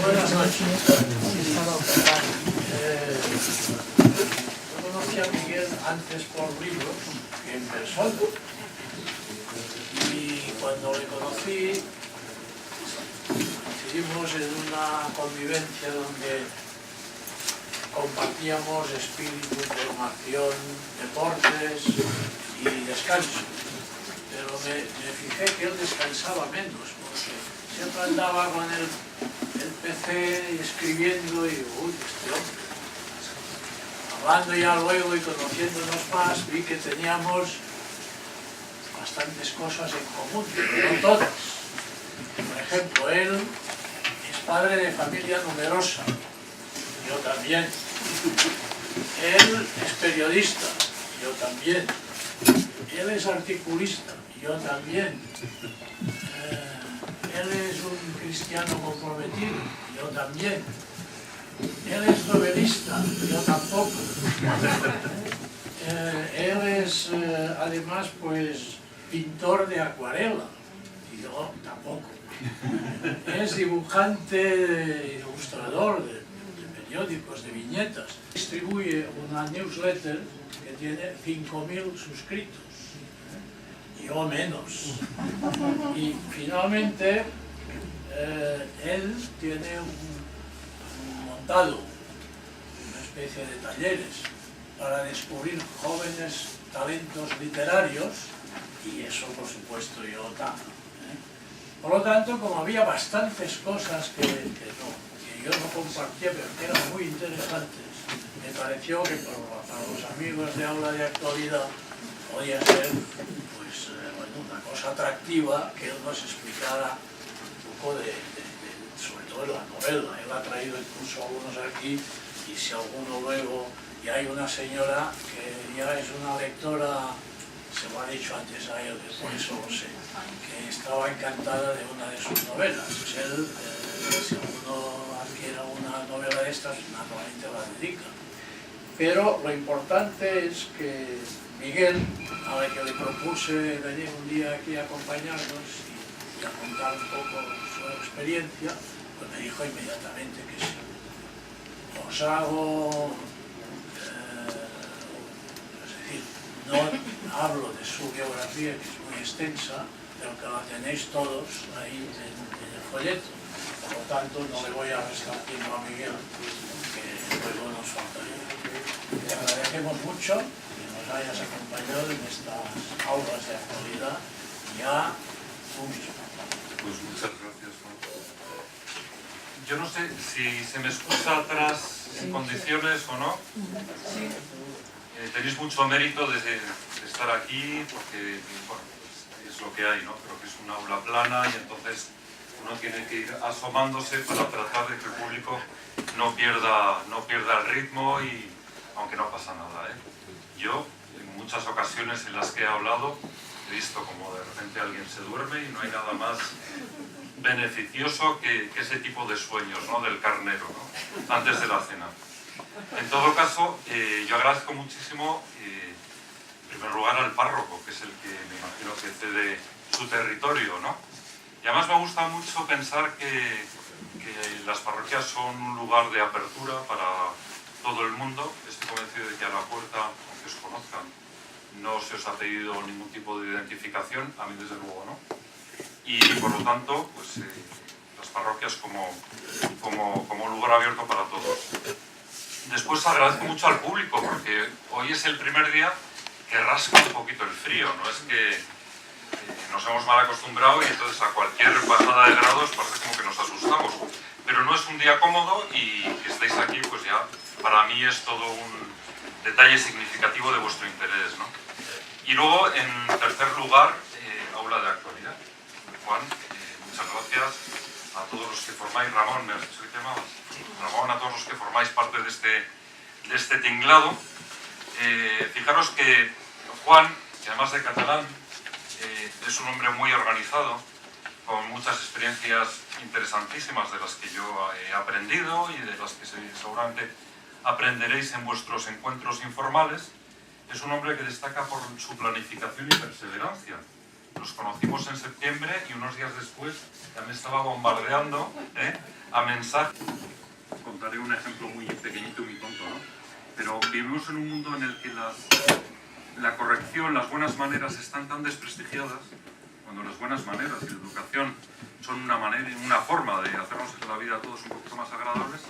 Buenas noches. Yo conocí a Miguel antes por libros que en persona. Y cuando le conocí, coincidimos en una convivencia donde compartíamos espíritu, formación, deportes y descanso. Pero me fijé que él descansaba menos, porque siempre andaba con el PC escribiendo y digo, uy, este hombre. Hablando ya luego y conociéndonos más, vi que teníamos bastantes cosas en común, pero no todas. Por ejemplo, él es padre de familia numerosa, yo también. Él es periodista, yo también. Él es articulista, yo también. Él es un cristiano comprometido, yo también. Él es novelista, yo tampoco. Él es además pues pintor de acuarela, y yo tampoco. Es dibujante, ilustrador de periódicos, de viñetas. Distribuye una newsletter que tiene 5.000 suscritos. Yo menos. Y finalmente él tiene montado una especie de talleres para descubrir jóvenes talentos literarios, y eso por supuesto yo también. Por lo tanto, como había bastantes cosas que yo no compartía pero que eran muy interesantes, me pareció que para los amigos de Aula de Actualidad podía ser una cosa atractiva que él nos explicara un poco sobre todo de la novela. Él ha traído incluso algunos aquí, y si alguno luego, y hay una señora que ya es una lectora, se lo ha dicho antes a él, por eso lo sé, que estaba encantada de una de sus novelas. Pues él, si alguno adquiere una novela de estas, naturalmente la dedica. Pero lo importante es que Miguel, a la que le propuse venir un día aquí a acompañarnos y a contar un poco su experiencia, pues me dijo inmediatamente que sí. Os hago, es decir, no hablo de su biografía, que es muy extensa, pero que la tenéis todos ahí en el folleto. Por lo tanto, no le voy a restar tiempo a Miguel, que luego nos faltaría. Te agradecemos mucho que nos hayas acompañado en estas aulas de actualidad, ya tú mismo. Pues muchas gracias, Juan. Yo no sé si se me escucha atrás en condiciones o no. Tenéis mucho mérito de estar aquí, porque bueno, pues es lo que hay, ¿no? Creo que es una aula plana y entonces uno tiene que ir asomándose para tratar de que el público no pierda el ritmo, y aunque no pasa nada, ¿eh? Yo, en muchas ocasiones en las que he hablado, he visto como de repente alguien se duerme y no hay nada más beneficioso que ese tipo de sueños, ¿no? Del carnero, ¿no? Antes de la cena. En todo caso, yo agradezco muchísimo, en primer lugar, al párroco, que es el que me imagino que cede su territorio, ¿no? Y además me gusta mucho pensar que las parroquias son un lugar de apertura para todo el mundo. Estoy convencido de que a la puerta, aunque os conozcan, no se os ha pedido ningún tipo de identificación, a mí desde luego no. Y por lo tanto, pues las parroquias como un lugar abierto para todos. Después agradezco mucho al público, porque hoy es el primer día que rasca un poquito el frío, no es que nos hemos mal acostumbrado y entonces a cualquier bajada de grados parece como que nos asustamos. Pero no es un día cómodo, y que estéis aquí, pues ya para mí es todo un detalle significativo de vuestro interés, ¿no? Y luego, en tercer lugar, aula de actualidad. Juan, muchas gracias a todos los que formáis, Ramón, ¿me has dicho que te llamabas? Ramón, a todos los que formáis parte de este tinglado. Fijaros que Juan, que además de catalán, es un hombre muy organizado, con muchas experiencias interesantísimas de las que yo he aprendido y de las que seguramente aprenderéis en vuestros encuentros informales. Es un hombre que destaca por su planificación y perseverancia. Nos conocimos en septiembre y unos días después ya me estaba bombardeando a mensajes. Contaré un ejemplo muy pequeñito y muy tonto, ¿no? Pero vivimos en un mundo en el que la corrección, las buenas maneras están tan desprestigiadas, cuando las buenas maneras y la educación son una forma de hacernos la vida a todos un poquito más agradables,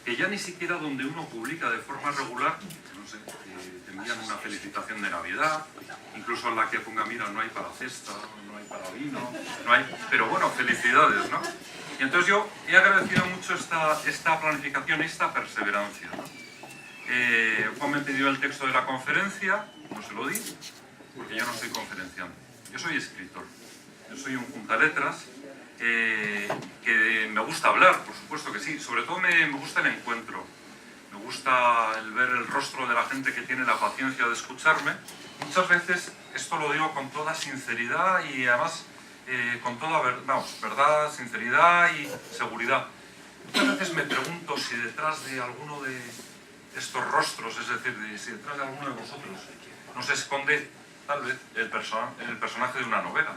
que ya ni siquiera donde uno publica de forma regular, no sé, te envían una felicitación de Navidad, incluso en la que ponga, mira, no hay para cesta, no hay para vino, no hay... Pero bueno, felicidades, ¿no? Y entonces yo he agradecido mucho esta planificación, esta perseverancia, ¿no? Juan me pidió el texto de la conferencia, no se lo di, porque yo no soy conferenciante, yo soy escritor, yo soy un juntaletras, que me gusta hablar, por supuesto que sí, sobre todo me gusta el encuentro, me gusta el ver el rostro de la gente que tiene la paciencia de escucharme. Muchas veces esto lo digo con toda sinceridad y además con toda verdad, sinceridad y seguridad. Muchas veces me pregunto si detrás de alguno de estos rostros, es decir, si detrás de alguno de vosotros no se esconde tal vez el personaje de una novela,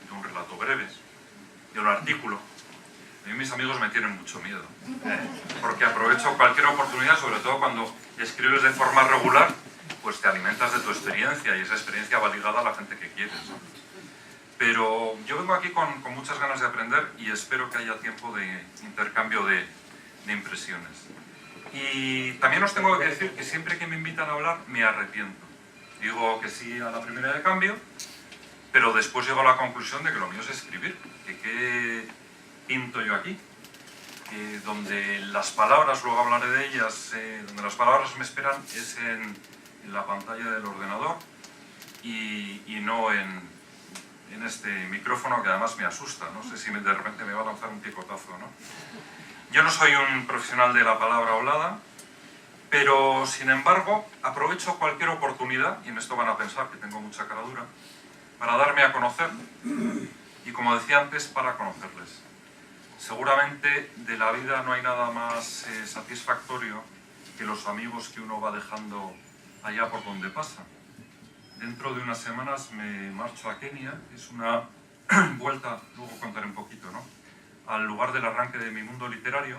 de un relato breve, de un artículo. A mí mis amigos me tienen mucho miedo, porque aprovecho cualquier oportunidad, sobre todo cuando escribes de forma regular, pues te alimentas de tu experiencia y esa experiencia va ligada a la gente que quieres, ¿no? Pero yo vengo aquí con muchas ganas de aprender y espero que haya tiempo de intercambio de impresiones. Y también os tengo que decir que siempre que me invitan a hablar me arrepiento. Digo que sí a la primera de cambio, pero después llego a la conclusión de que lo mío es escribir, que qué pinto yo aquí, que donde las palabras, luego hablaré de ellas, donde las palabras me esperan es en la pantalla del ordenador y no en este micrófono que además me asusta, no sé si de repente me va a lanzar un picotazo, ¿no? Yo no soy un profesional de la palabra hablada, pero sin embargo aprovecho cualquier oportunidad, y en esto van a pensar que tengo mucha cara dura, para darme a conocer y, como decía antes, para conocerles. Seguramente de la vida no hay nada más satisfactorio que los amigos que uno va dejando allá por donde pasa. Dentro de unas semanas me marcho a Kenia, es una vuelta, luego contaré un poquito, ¿no?, al lugar del arranque de mi mundo literario,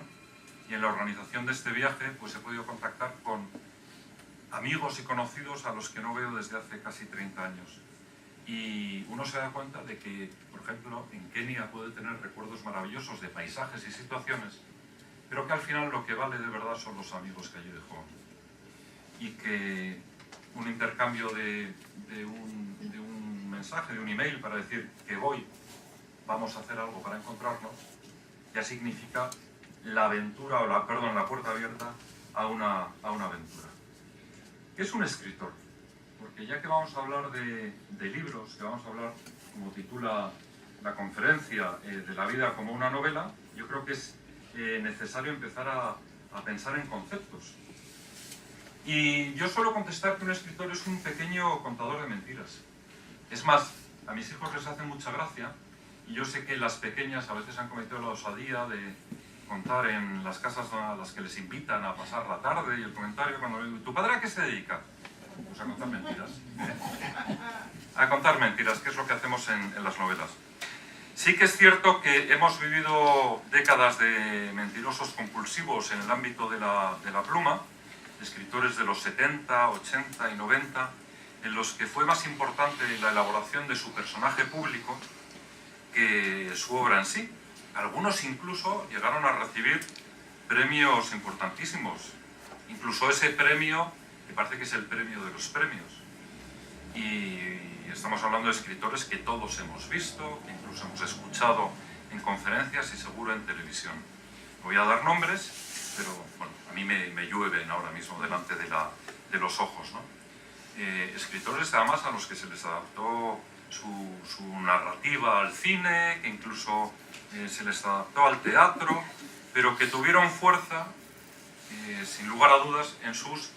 y en la organización de este viaje pues he podido contactar con amigos y conocidos a los que no veo desde hace casi 30 años. Y uno se da cuenta de que, por ejemplo, en Kenia puede tener recuerdos maravillosos de paisajes y situaciones, pero que al final lo que vale de verdad son los amigos que allí dejó. Y que un intercambio de un mensaje, de un email para decir que voy, vamos a hacer algo para encontrarnos, ya significa la aventura, o la puerta abierta a una aventura. ¿Qué es un escritor? Porque ya que vamos a hablar de libros, que vamos a hablar, como titula la conferencia, de la vida como una novela, yo creo que es necesario empezar a pensar en conceptos. Y yo suelo contestar que un escritor es un pequeño contador de mentiras. Es más, a mis hijos les hace mucha gracia, y yo sé que las pequeñas a veces han cometido la osadía de contar en las casas a las que les invitan a pasar la tarde, y el comentario cuando digo, ¿tu padre a qué se dedica? Pues a contar mentiras. A contar mentiras, que es lo que hacemos en las novelas. Sí que es cierto que hemos vivido décadas de mentirosos compulsivos en el ámbito de la pluma, escritores de los 70, 80 y 90, en los que fue más importante la elaboración de su personaje público que su obra en sí. Algunos incluso llegaron a recibir premios importantísimos, incluso ese premio que parece que es el premio de los premios. Y estamos hablando de escritores que todos hemos visto, que incluso hemos escuchado en conferencias y seguro en televisión. Voy a dar nombres, pero bueno, a mí me llueven ahora mismo delante de los ojos, ¿no? Escritores además a los que se les adaptó su narrativa al cine, que incluso se les adaptó al teatro, pero que tuvieron fuerza, sin lugar a dudas, en sus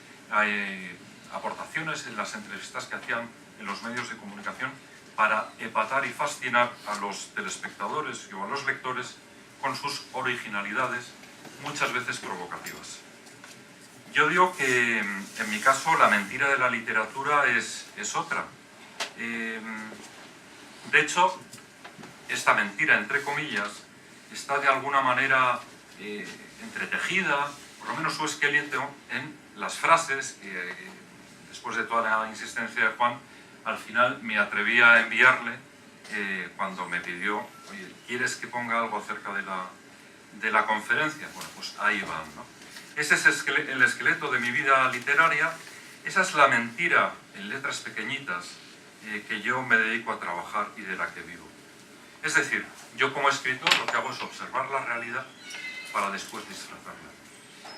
aportaciones, en las entrevistas que hacían en los medios de comunicación, para epatar y fascinar a los telespectadores o a los lectores con sus originalidades, muchas veces provocativas. Yo digo que, en mi caso, la mentira de la literatura es otra. De hecho, esta mentira, entre comillas, está de alguna manera entretejida, por lo menos su esqueleto, en las frases que, después de toda la insistencia de Juan, al final me atreví a enviarle cuando me pidió, oye, ¿quieres que ponga algo acerca de la conferencia? Bueno, pues ahí van, ¿no? Ese es el esqueleto de mi vida literaria. Esa es la mentira en letras pequeñitas que yo me dedico a trabajar y de la que vivo. Es decir, yo como escritor lo que hago es observar la realidad para después disfrazarla.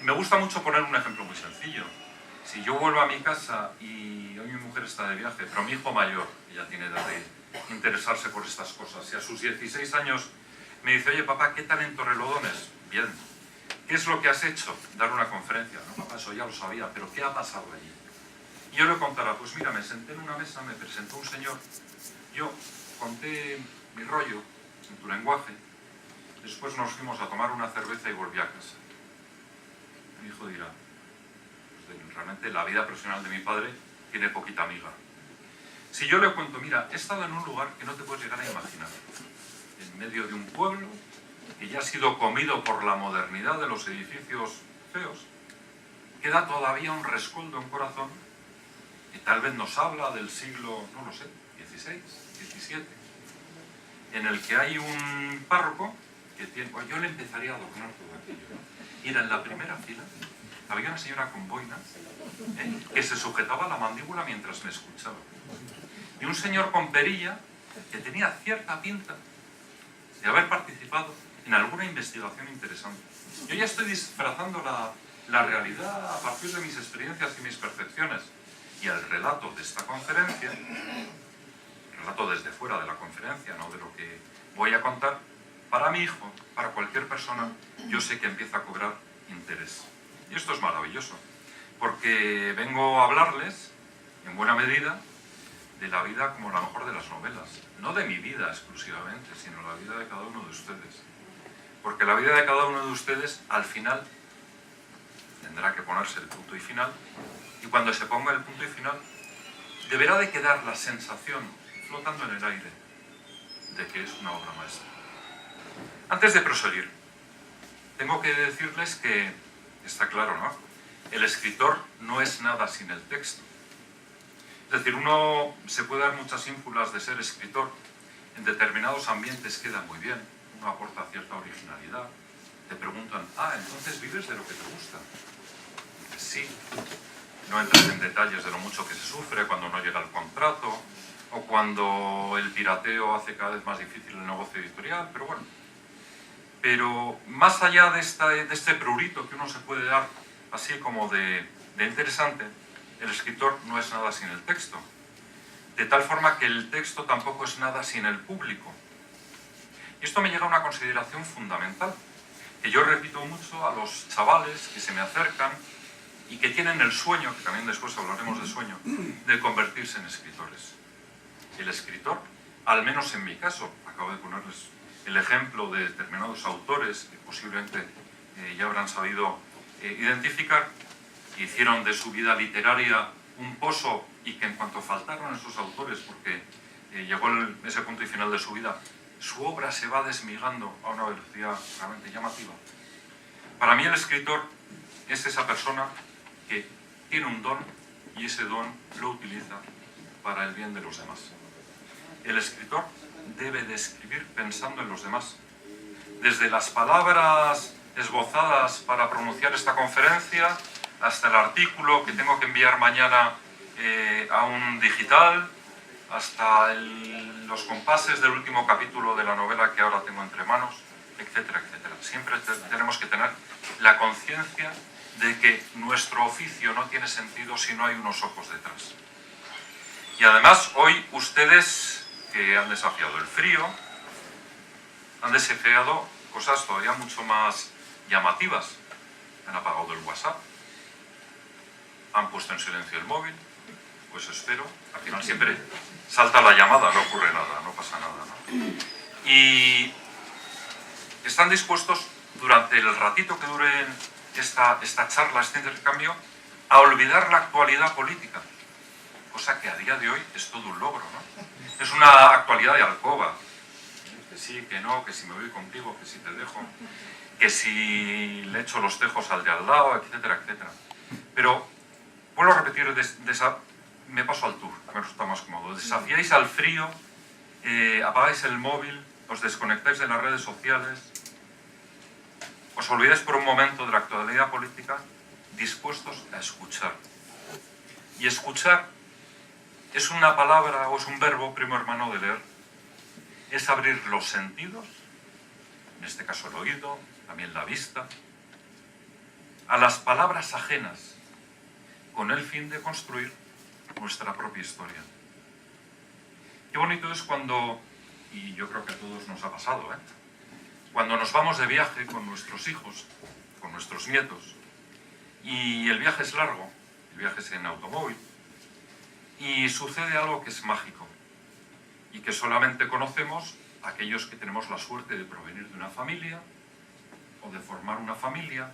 Me gusta mucho poner un ejemplo muy sencillo. Si yo vuelvo a mi casa y hoy mi mujer está de viaje, pero mi hijo mayor, que ya tiene edad de interesarse por estas cosas, y a sus 16 años me dice, oye papá, ¿qué tal en Torrelodones? Bien. ¿Qué es lo que has hecho? Dar una conferencia. No, papá, eso ya lo sabía, pero ¿qué ha pasado allí? Y yo le contara, pues mira, me senté en una mesa, me presentó un señor, yo conté mi rollo en tu lenguaje, después nos fuimos a tomar una cerveza y volví a casa. Mi hijo dirá, pues realmente la vida profesional de mi padre tiene poquita amiga. Si yo le cuento, mira, he estado en un lugar que no te puedes llegar a imaginar, en medio de un pueblo que ya ha sido comido por la modernidad de los edificios feos, queda todavía un rescoldo en corazón que tal vez nos habla del siglo, no lo sé, XVI, XVII, en el que hay un párroco que tiene, pues yo le empezaría a adornar todo aquello, ¿no? Y era en la primera fila, había una señora con boina que se sujetaba a la mandíbula mientras me escuchaba. Y un señor con perilla que tenía cierta pinta de haber participado en alguna investigación interesante. Yo ya estoy disfrazando la realidad a partir de mis experiencias y mis percepciones. Y el relato de esta conferencia, el relato desde fuera de la conferencia, no de lo que voy a contar, para mi hijo, para cualquier persona, yo sé que empieza a cobrar interés. Y esto es maravilloso, porque vengo a hablarles, en buena medida, de la vida como la mejor de las novelas. No de mi vida exclusivamente, sino la vida de cada uno de ustedes. Porque la vida de cada uno de ustedes, al final, tendrá que ponerse el punto y final, y cuando se ponga el punto y final, deberá de quedar la sensación, flotando en el aire, de que es una obra maestra. Antes de proseguir, tengo que decirles que, está claro, ¿no? El escritor no es nada sin el texto. Es decir, uno se puede dar muchas ínfulas de ser escritor, en determinados ambientes queda muy bien, uno aporta cierta originalidad, te preguntan, entonces vives de lo que te gusta. Sí, no entras en detalles de lo mucho que se sufre cuando no llega el contrato, o cuando el pirateo hace cada vez más difícil el negocio editorial, pero bueno. Pero más allá de este prurito que uno se puede dar, así como de interesante, el escritor no es nada sin el texto. De tal forma que el texto tampoco es nada sin el público. Y esto me llega a una consideración fundamental, que yo repito mucho a los chavales que se me acercan y que tienen el sueño, que también después hablaremos de sueño, de convertirse en escritores. El escritor, al menos en mi caso, acabo de ponerles el ejemplo de determinados autores que posiblemente ya habrán sabido identificar, que hicieron de su vida literaria un pozo y que en cuanto faltaron esos autores, porque llegó ese punto y final de su vida, su obra se va desmigando a una velocidad realmente llamativa. Para mí el escritor es esa persona que tiene un don y ese don lo utiliza para el bien de los demás. El escritor debe de escribir pensando en los demás. Desde las palabras esbozadas para pronunciar esta conferencia, hasta el artículo que tengo que enviar mañana a un digital, hasta los compases del último capítulo de la novela que ahora tengo entre manos, etcétera, etcétera. Siempre tenemos que tener la conciencia de que nuestro oficio no tiene sentido si no hay unos ojos detrás. Y además, hoy ustedes que han desafiado el frío, han desafiado cosas todavía mucho más llamativas. Han apagado el WhatsApp, han puesto en silencio el móvil, pues espero, al final siempre salta la llamada, no ocurre nada, no pasa nada, ¿no? Y están dispuestos, durante el ratito que dure esta charla, este intercambio, a olvidar la actualidad política, cosa que a día de hoy es todo un logro, ¿no? Es una actualidad de alcoba, que sí, que no, que si me voy contigo, que si te dejo, que si le echo los tejos al de al lado, etcétera, etcétera. Pero, vuelvo a repetir, me paso al tour, me resulta más cómodo. Desafiáis al frío, apagáis el móvil, os desconectáis de las redes sociales, os olvidáis por un momento de la actualidad política, dispuestos a escuchar. Y escuchar es una palabra o es un verbo primo hermano de leer. Es abrir los sentidos, en este caso el oído, también la vista, a las palabras ajenas, con el fin de construir nuestra propia historia. Qué bonito es cuando, y yo creo que a todos nos ha pasado, cuando nos vamos de viaje con nuestros hijos, con nuestros nietos, y el viaje es largo, el viaje es en automóvil, y sucede algo que es mágico, y que solamente conocemos aquellos que tenemos la suerte de provenir de una familia, o de formar una familia,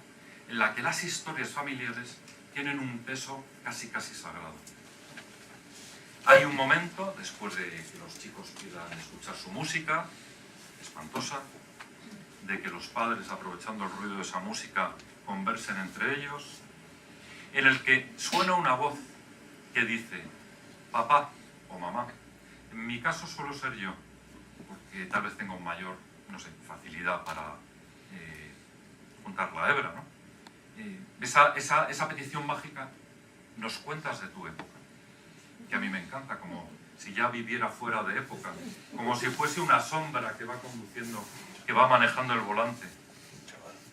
en la que las historias familiares tienen un peso casi sagrado. Hay un momento, después de que los chicos quieran escuchar su música, espantosa, de que los padres, aprovechando el ruido de esa música, conversen entre ellos, en el que suena una voz que dice, papá o mamá. En mi caso suelo ser yo, porque tal vez tengo mayor, no sé, facilidad para juntar la hebra, ¿no? Esa petición mágica, nos cuentas de tu época, que a mí me encanta, como si ya viviera fuera de época, como si fuese una sombra que va conduciendo, que va manejando el volante.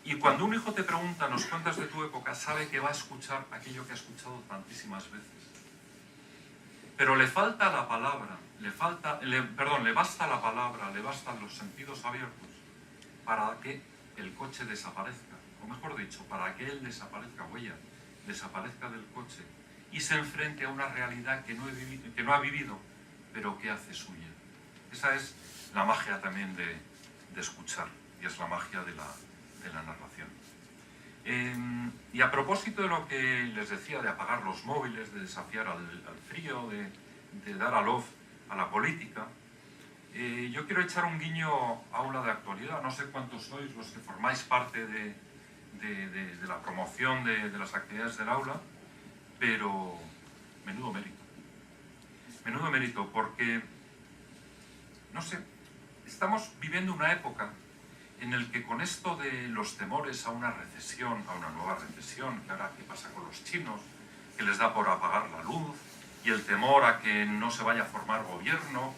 Y cuando un hijo te pregunta, nos cuentas de tu época, sabe que va a escuchar aquello que ha escuchado tantísimas veces. Pero le falta la palabra, le basta la palabra, le bastan los sentidos abiertos para que el coche desaparezca, o mejor dicho, para que él desaparezca, o ella desaparezca del coche y se enfrente a una realidad que no ha vivido, pero que hace suya. Esa es la magia también de escuchar, y es la magia de la narración. Y a propósito de lo que les decía, de apagar los móviles, de desafiar al frío, de dar a love a la política, yo quiero echar un guiño a aula de actualidad. No sé cuántos sois los que formáis parte de la promoción de las actividades del aula, pero menudo mérito. Menudo mérito, porque, no sé, estamos viviendo una época en el que con esto de los temores a una recesión, a una nueva recesión, que ahora qué pasa con los chinos, que les da por apagar la luz, y el temor a que no se vaya a formar gobierno,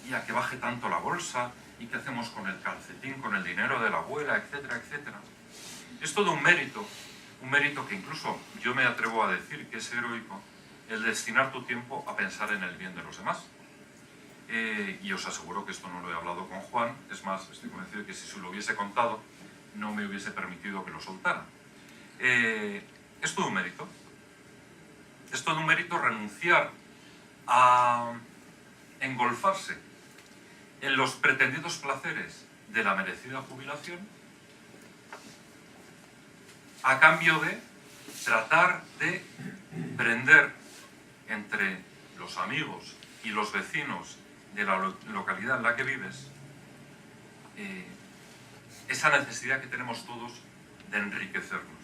y a que baje tanto la bolsa, y qué hacemos con el calcetín, con el dinero de la abuela, etcétera, etcétera. Es todo un mérito que incluso yo me atrevo a decir que es heroico, el destinar tu tiempo a pensar en el bien de los demás. Y os aseguro que esto no lo he hablado con Juan, es más, estoy convencido de que si se lo hubiese contado, no me hubiese permitido que lo soltara. Es todo un mérito. Es todo un mérito renunciar a engolfarse en los pretendidos placeres de la merecida jubilación a cambio de tratar de prender entre los amigos y los vecinos de la localidad en la que vives esa necesidad que tenemos todos de enriquecernos.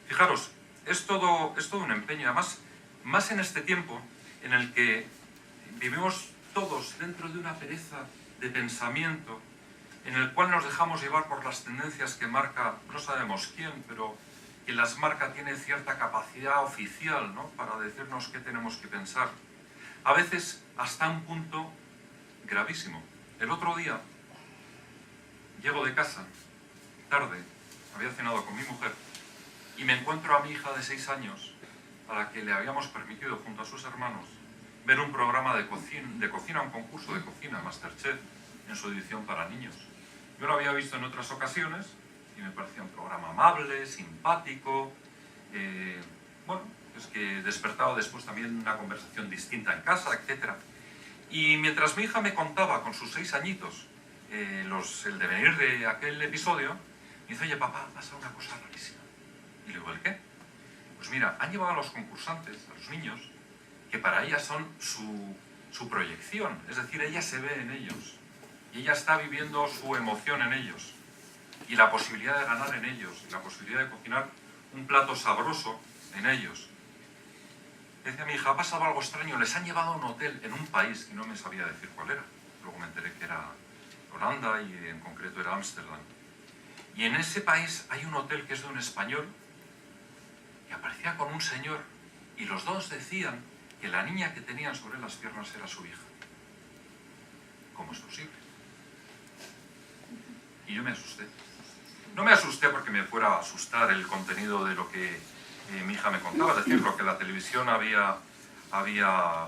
Fijaros, es todo un empeño, además, más en este tiempo en el que vivimos todos dentro de una pereza de pensamiento, en el cual nos dejamos llevar por las tendencias que marca, no sabemos quién, pero que las marca tiene cierta capacidad oficial, ¿no?, para decirnos qué tenemos que pensar. A veces hasta un punto gravísimo. El otro día llego de casa, tarde, había cenado con mi mujer, y me encuentro a mi hija de 6 años, a la que le habíamos permitido, junto a sus hermanos, ver un programa de cocina, un concurso de cocina, Masterchef, en su edición para niños. Yo lo había visto en otras ocasiones y me parecía un programa amable, simpático, bueno, pues que despertaba después también una conversación distinta en casa, etc. Y mientras mi hija me contaba con sus 6 añitos el devenir de aquel episodio, me dice, oye papá, pasa una cosa rarísima. Y le digo, ¿el qué? Pues mira, han llevado a los concursantes, a los niños, que para ellas son su proyección, es decir, ella se ve en ellos, y ella está viviendo su emoción en ellos, y la posibilidad de ganar en ellos, y la posibilidad de cocinar un plato sabroso en ellos. Decía mi hija, ha pasado algo extraño, les han llevado a un hotel en un país que no me sabía decir cuál era. Luego me enteré que era Holanda y en concreto era Ámsterdam. Y en ese país hay un hotel que es de un español que aparecía con un señor y los dos decían que la niña que tenían sobre las piernas era su hija. ¿Cómo es posible? Y yo me asusté. No me asusté porque me fuera a asustar el contenido de lo que mi hija me contaba, es decir, lo que la televisión había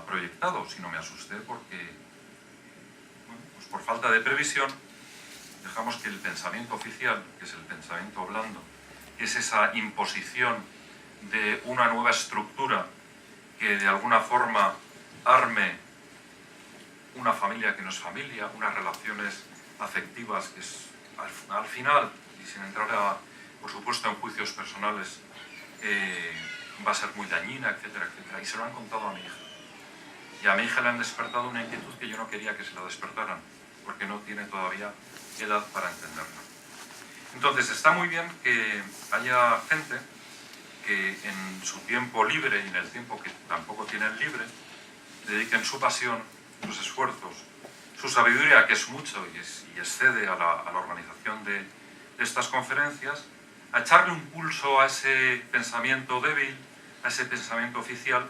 proyectado, sino me asusté porque, bueno, pues por falta de previsión, dejamos que el pensamiento oficial, que es el pensamiento blando, que es esa imposición de una nueva estructura que de alguna forma arme una familia que no es familia, unas relaciones afectivas que es, al final, y sin entrar por supuesto en juicios personales, va a ser muy dañina, etcétera, etcétera. Y se lo han contado a mi hija. Y a mi hija le han despertado una inquietud que yo no quería que se la despertaran, porque no tiene todavía edad para entenderla. Entonces está muy bien que haya gente que en su tiempo libre y en el tiempo que tampoco tienen libre, dediquen su pasión, sus esfuerzos, su sabiduría, que es mucho y excede a la organización de estas conferencias, a echarle un pulso a ese pensamiento débil, a ese pensamiento oficial,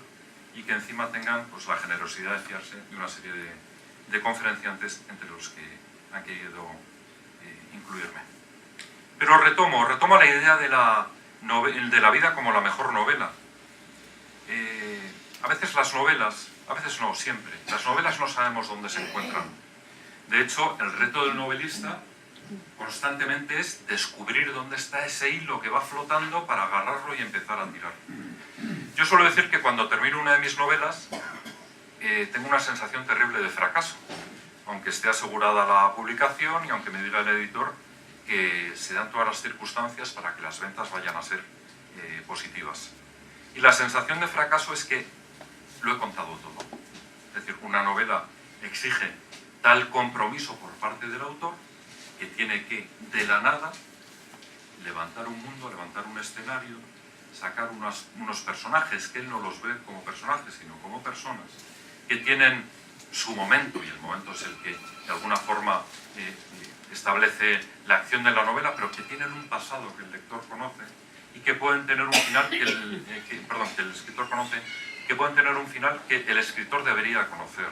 y que encima tengan pues, la generosidad de fiarse de una serie de conferenciantes entre los que han querido incluirme. Pero retomo la idea de la vida como la mejor novela. A veces las novelas, a veces no, siempre, las novelas no sabemos dónde se encuentran. De hecho, el reto del novelista constantemente es descubrir dónde está ese hilo que va flotando para agarrarlo y empezar a tirar. Yo suelo decir que cuando termino una de mis novelas tengo una sensación terrible de fracaso, aunque esté asegurada la publicación y aunque me diga el editor que se dan todas las circunstancias para que las ventas vayan a ser positivas. Y la sensación de fracaso es que lo he contado todo. Es decir, una novela exige tal compromiso por parte del autor que tiene que, de la nada, levantar un mundo, levantar un escenario, sacar unos personajes que él no los ve como personajes, sino como personas, que tienen su momento, y el momento es el que de alguna forma establece la acción de la novela, pero que tienen un pasado que el lector conoce y que pueden tener un final que el escritor conoce, que pueden tener un final que el escritor debería conocer.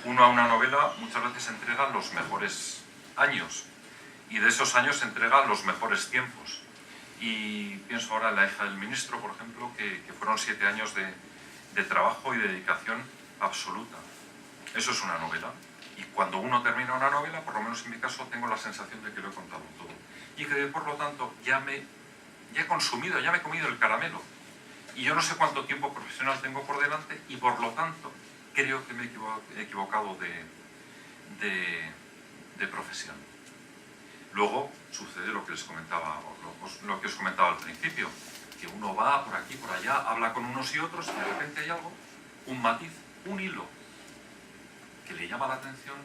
Uno a una novela muchas veces entrega los mejores años y de esos años se entrega los mejores tiempos. Y pienso ahora en La hija del ministro, por ejemplo, que fueron 7 años de trabajo y de dedicación absoluta. Eso es una novela. Y cuando uno termina una novela, por lo menos en mi caso, tengo la sensación de que lo he contado todo. Y que por lo tanto ya he consumido, ya me he comido el caramelo. Y yo no sé cuánto tiempo profesional tengo por delante y por lo tanto creo que me he equivocado de profesión. Luego sucede lo que les comentaba, lo que os comentaba al principio, que uno va por aquí, por allá, habla con unos y otros y de repente hay algo, un matiz, un hilo que le llama la atención,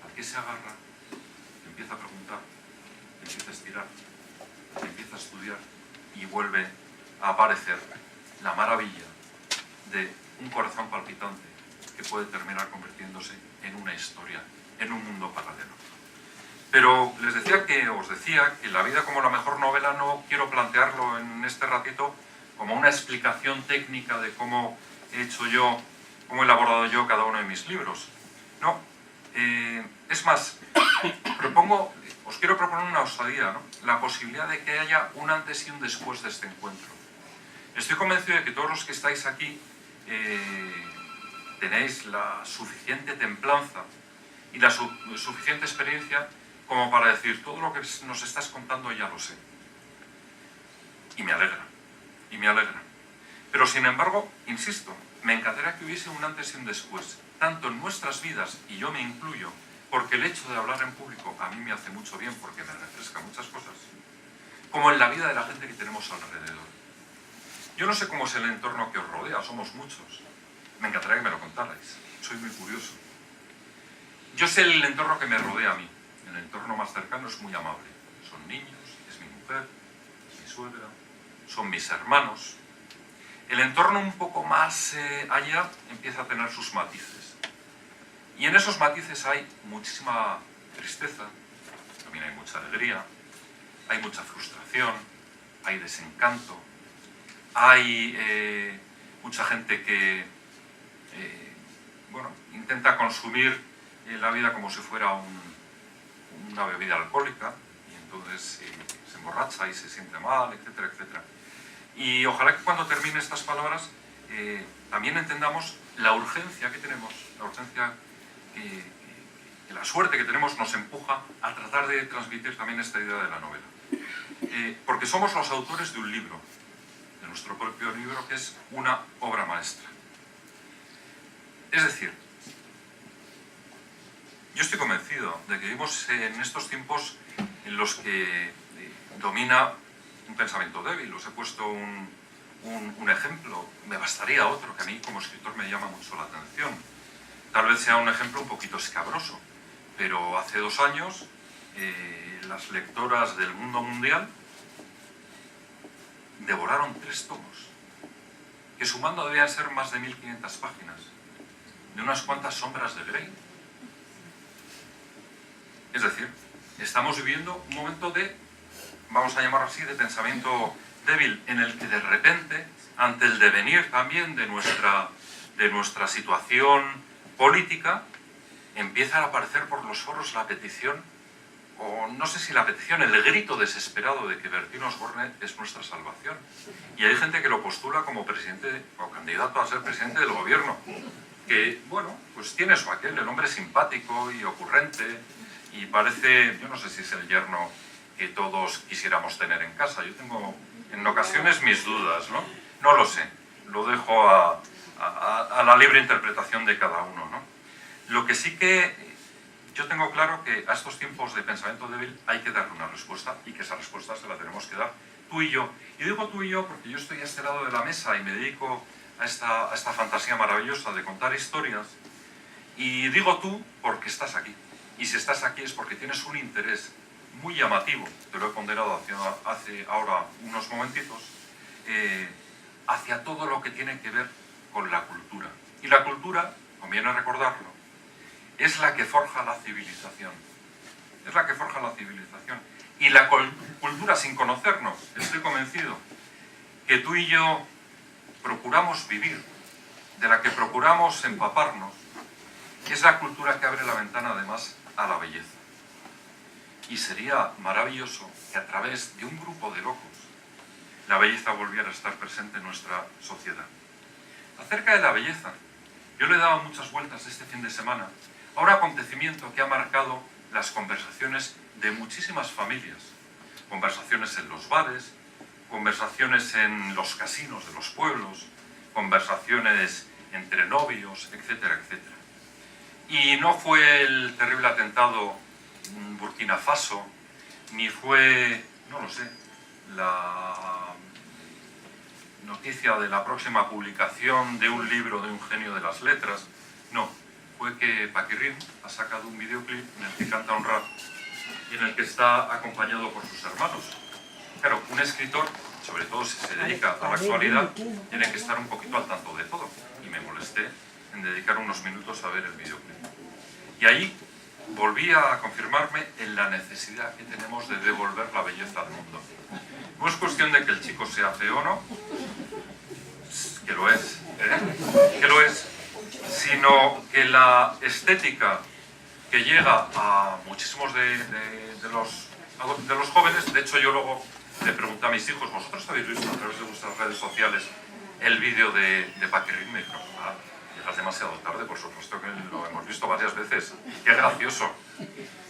al que se agarra, empieza a preguntar, empieza a estirar, empieza a estudiar y vuelve a aparecer la maravilla de un corazón palpitante que puede terminar convirtiéndose en una historia, en un mundo paralelo. Pero os decía que la vida como la mejor novela no quiero plantearlo en este ratito como una explicación técnica de cómo he elaborado yo cada uno de mis libros. No, es más, os quiero proponer una osadía, ¿no? La posibilidad de que haya un antes y un después de este encuentro. Estoy convencido de que todos los que estáis aquí tenéis la suficiente templanza y la suficiente experiencia como para decir, todo lo que nos estás contando ya lo sé. Y me alegra, y me alegra. Pero sin embargo, insisto, me encantaría que hubiese un antes y un después, tanto en nuestras vidas, y yo me incluyo, porque el hecho de hablar en público a mí me hace mucho bien, porque me refresca muchas cosas, como en la vida de la gente que tenemos alrededor. Yo no sé cómo es el entorno que os rodea, somos muchos. Me encantaría que me lo contarais, soy muy curioso. Yo sé el entorno que me rodea a mí. El entorno más cercano es muy amable. Son niños, es mi mujer, es mi suegra, son mis hermanos. El entorno un poco más allá empieza a tener sus matices. Y en esos matices hay muchísima tristeza, también hay mucha alegría, hay mucha frustración, hay desencanto, hay mucha gente que bueno, intenta consumir la vida como si fuera una bebida alcohólica y entonces se emborracha y se siente mal, etcétera, etcétera. Y ojalá que cuando termine estas palabras también entendamos la urgencia que tenemos, la urgencia que la suerte que tenemos nos empuja a tratar de transmitir también esta idea de la novela. Porque somos los autores de un libro, de nuestro propio libro, que es una obra maestra. Es decir, yo estoy convencido de que vivimos en estos tiempos en los que domina un pensamiento débil. Os he puesto un ejemplo, me bastaría otro que a mí como escritor me llama mucho la atención. Tal vez sea un ejemplo un poquito escabroso, pero hace 2 años las lectoras del mundo mundial devoraron 3 tomos, que sumando debían ser más de 1500 páginas, de unas cuantas sombras de Grey. Es decir, estamos viviendo un momento de, vamos a llamarlo así, de pensamiento débil, en el que de repente, ante el devenir también de nuestra situación política, empieza a aparecer por los foros la petición, o no sé si la petición, el grito desesperado de que Bertín Osborne es nuestra salvación. Y hay gente que lo postula como presidente o candidato a ser presidente del gobierno, que, bueno, pues tiene su aquel, el hombre simpático y ocurrente, y parece, yo no sé si es el yerno que todos quisiéramos tener en casa. Yo tengo en ocasiones mis dudas, ¿no? No lo sé, lo dejo a la libre interpretación de cada uno, ¿no? Lo que sí que yo tengo claro que a estos tiempos de pensamiento débil hay que darle una respuesta y que esa respuesta se la tenemos que dar tú y yo. Y digo tú y yo porque yo estoy a este lado de la mesa y me dedico a esta fantasía maravillosa de contar historias. Y digo tú porque estás aquí. Y si estás aquí es porque tienes un interés muy llamativo, te lo he ponderado hace ahora unos momentitos, hacia todo lo que tiene que ver con la cultura. Y la cultura, conviene recordarlo, es la que forja la civilización. Es la que forja la civilización. Y la cultura, sin conocernos, estoy convencido que tú y yo procuramos vivir, de la que procuramos empaparnos, es la cultura que abre la ventana además a la belleza. Y sería maravilloso que a través de un grupo de locos la belleza volviera a estar presente en nuestra sociedad. Acerca de la belleza, yo le he dado muchas vueltas este fin de semana a un acontecimiento que ha marcado las conversaciones de muchísimas familias. Conversaciones en los bares, conversaciones en los casinos de los pueblos, conversaciones entre novios, etcétera, etcétera. Y no fue el terrible atentado en Burkina Faso, ni fue, no lo sé, la noticia de la próxima publicación de un libro de un genio de las letras. No, fue que Paquirrín ha sacado un videoclip en el que canta un rap y en el que está acompañado por sus hermanos. Claro, un escritor, sobre todo si se dedica a la actualidad, tiene que estar un poquito al tanto de todo. Y me molesté en dedicar unos minutos a ver el videoclip. Y ahí volví a confirmarme en la necesidad que tenemos de devolver la belleza al mundo. No es cuestión de que el chico sea feo o no, que lo es, sino que la estética que llega a muchísimos de los jóvenes, de hecho yo luego le pregunté a mis hijos, ¿vosotros habéis visto a través de vuestras redes sociales el vídeo de Paquirrín? Me dijeron, llegas demasiado tarde, por supuesto que lo hemos visto varias veces, qué gracioso.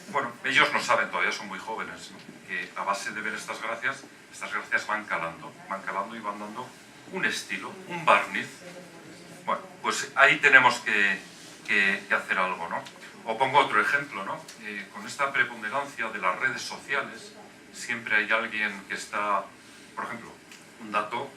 Bueno, ellos no saben, todavía son muy jóvenes, ¿no? Que a base de ver estas gracias van calando y van dando un estilo, un barniz. Bueno, pues ahí tenemos que hacer algo, ¿no? O pongo otro ejemplo, ¿no? Con esta preponderancia de las redes sociales, siempre hay alguien que está, por ejemplo, un dato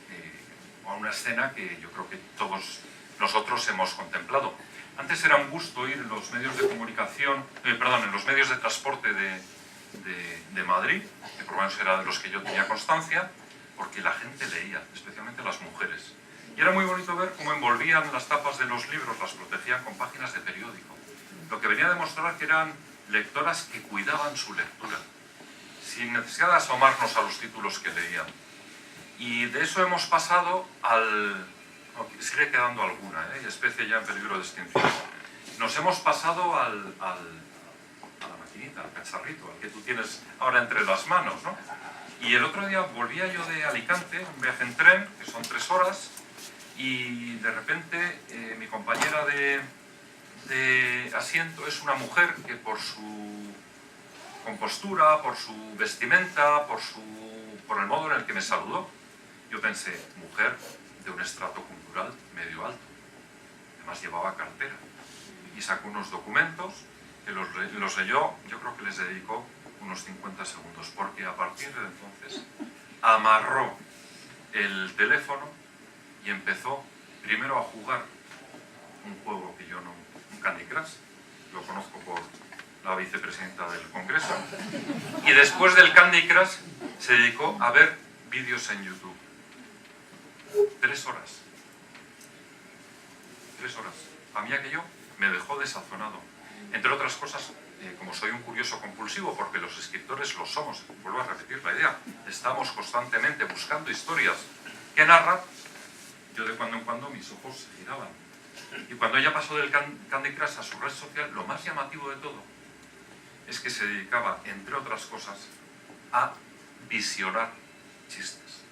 a una escena que yo creo que todos nosotros hemos contemplado. Antes era un gusto ir en los medios de comunicación, en los medios de transporte de Madrid, que por lo menos era de los que yo tenía constancia, porque la gente leía, especialmente las mujeres. Y era muy bonito ver cómo envolvían las tapas de los libros, las protegían con páginas de periódico. Lo que venía a demostrar que eran lectoras que cuidaban su lectura, sin necesidad de asomarnos a los títulos que leían. Y de eso hemos pasado al... sigue quedando alguna, especie ya en peligro de extinción. Nos hemos pasado a la maquinita, al cacharrito, al que tú tienes ahora entre las manos, ¿no? Y el otro día volvía yo de Alicante, un viaje en tren, que son 3 horas, y de repente mi compañera de asiento es una mujer que por su compostura, por su vestimenta, por el modo en el que me saludó, yo pensé, mujer de un estrato cultural medio alto. Además llevaba cartera y sacó unos documentos que los leyó, yo creo que les dedicó unos 50 segundos, porque a partir de entonces amarró el teléfono y empezó primero a jugar un juego que yo no, un Candy Crush, lo conozco por la vicepresidenta del Congreso, y después del Candy Crush se dedicó a ver vídeos en YouTube. 3 horas. 3 horas. A mí aquello me dejó desazonado. Entre otras cosas, como soy un curioso compulsivo, porque los escritores lo somos, vuelvo a repetir la idea, estamos constantemente buscando historias que narran, yo de cuando en cuando mis ojos se giraban. Y cuando ella pasó del Candy Crush a su red social, lo más llamativo de todo es que se dedicaba, entre otras cosas, a visionar chistes.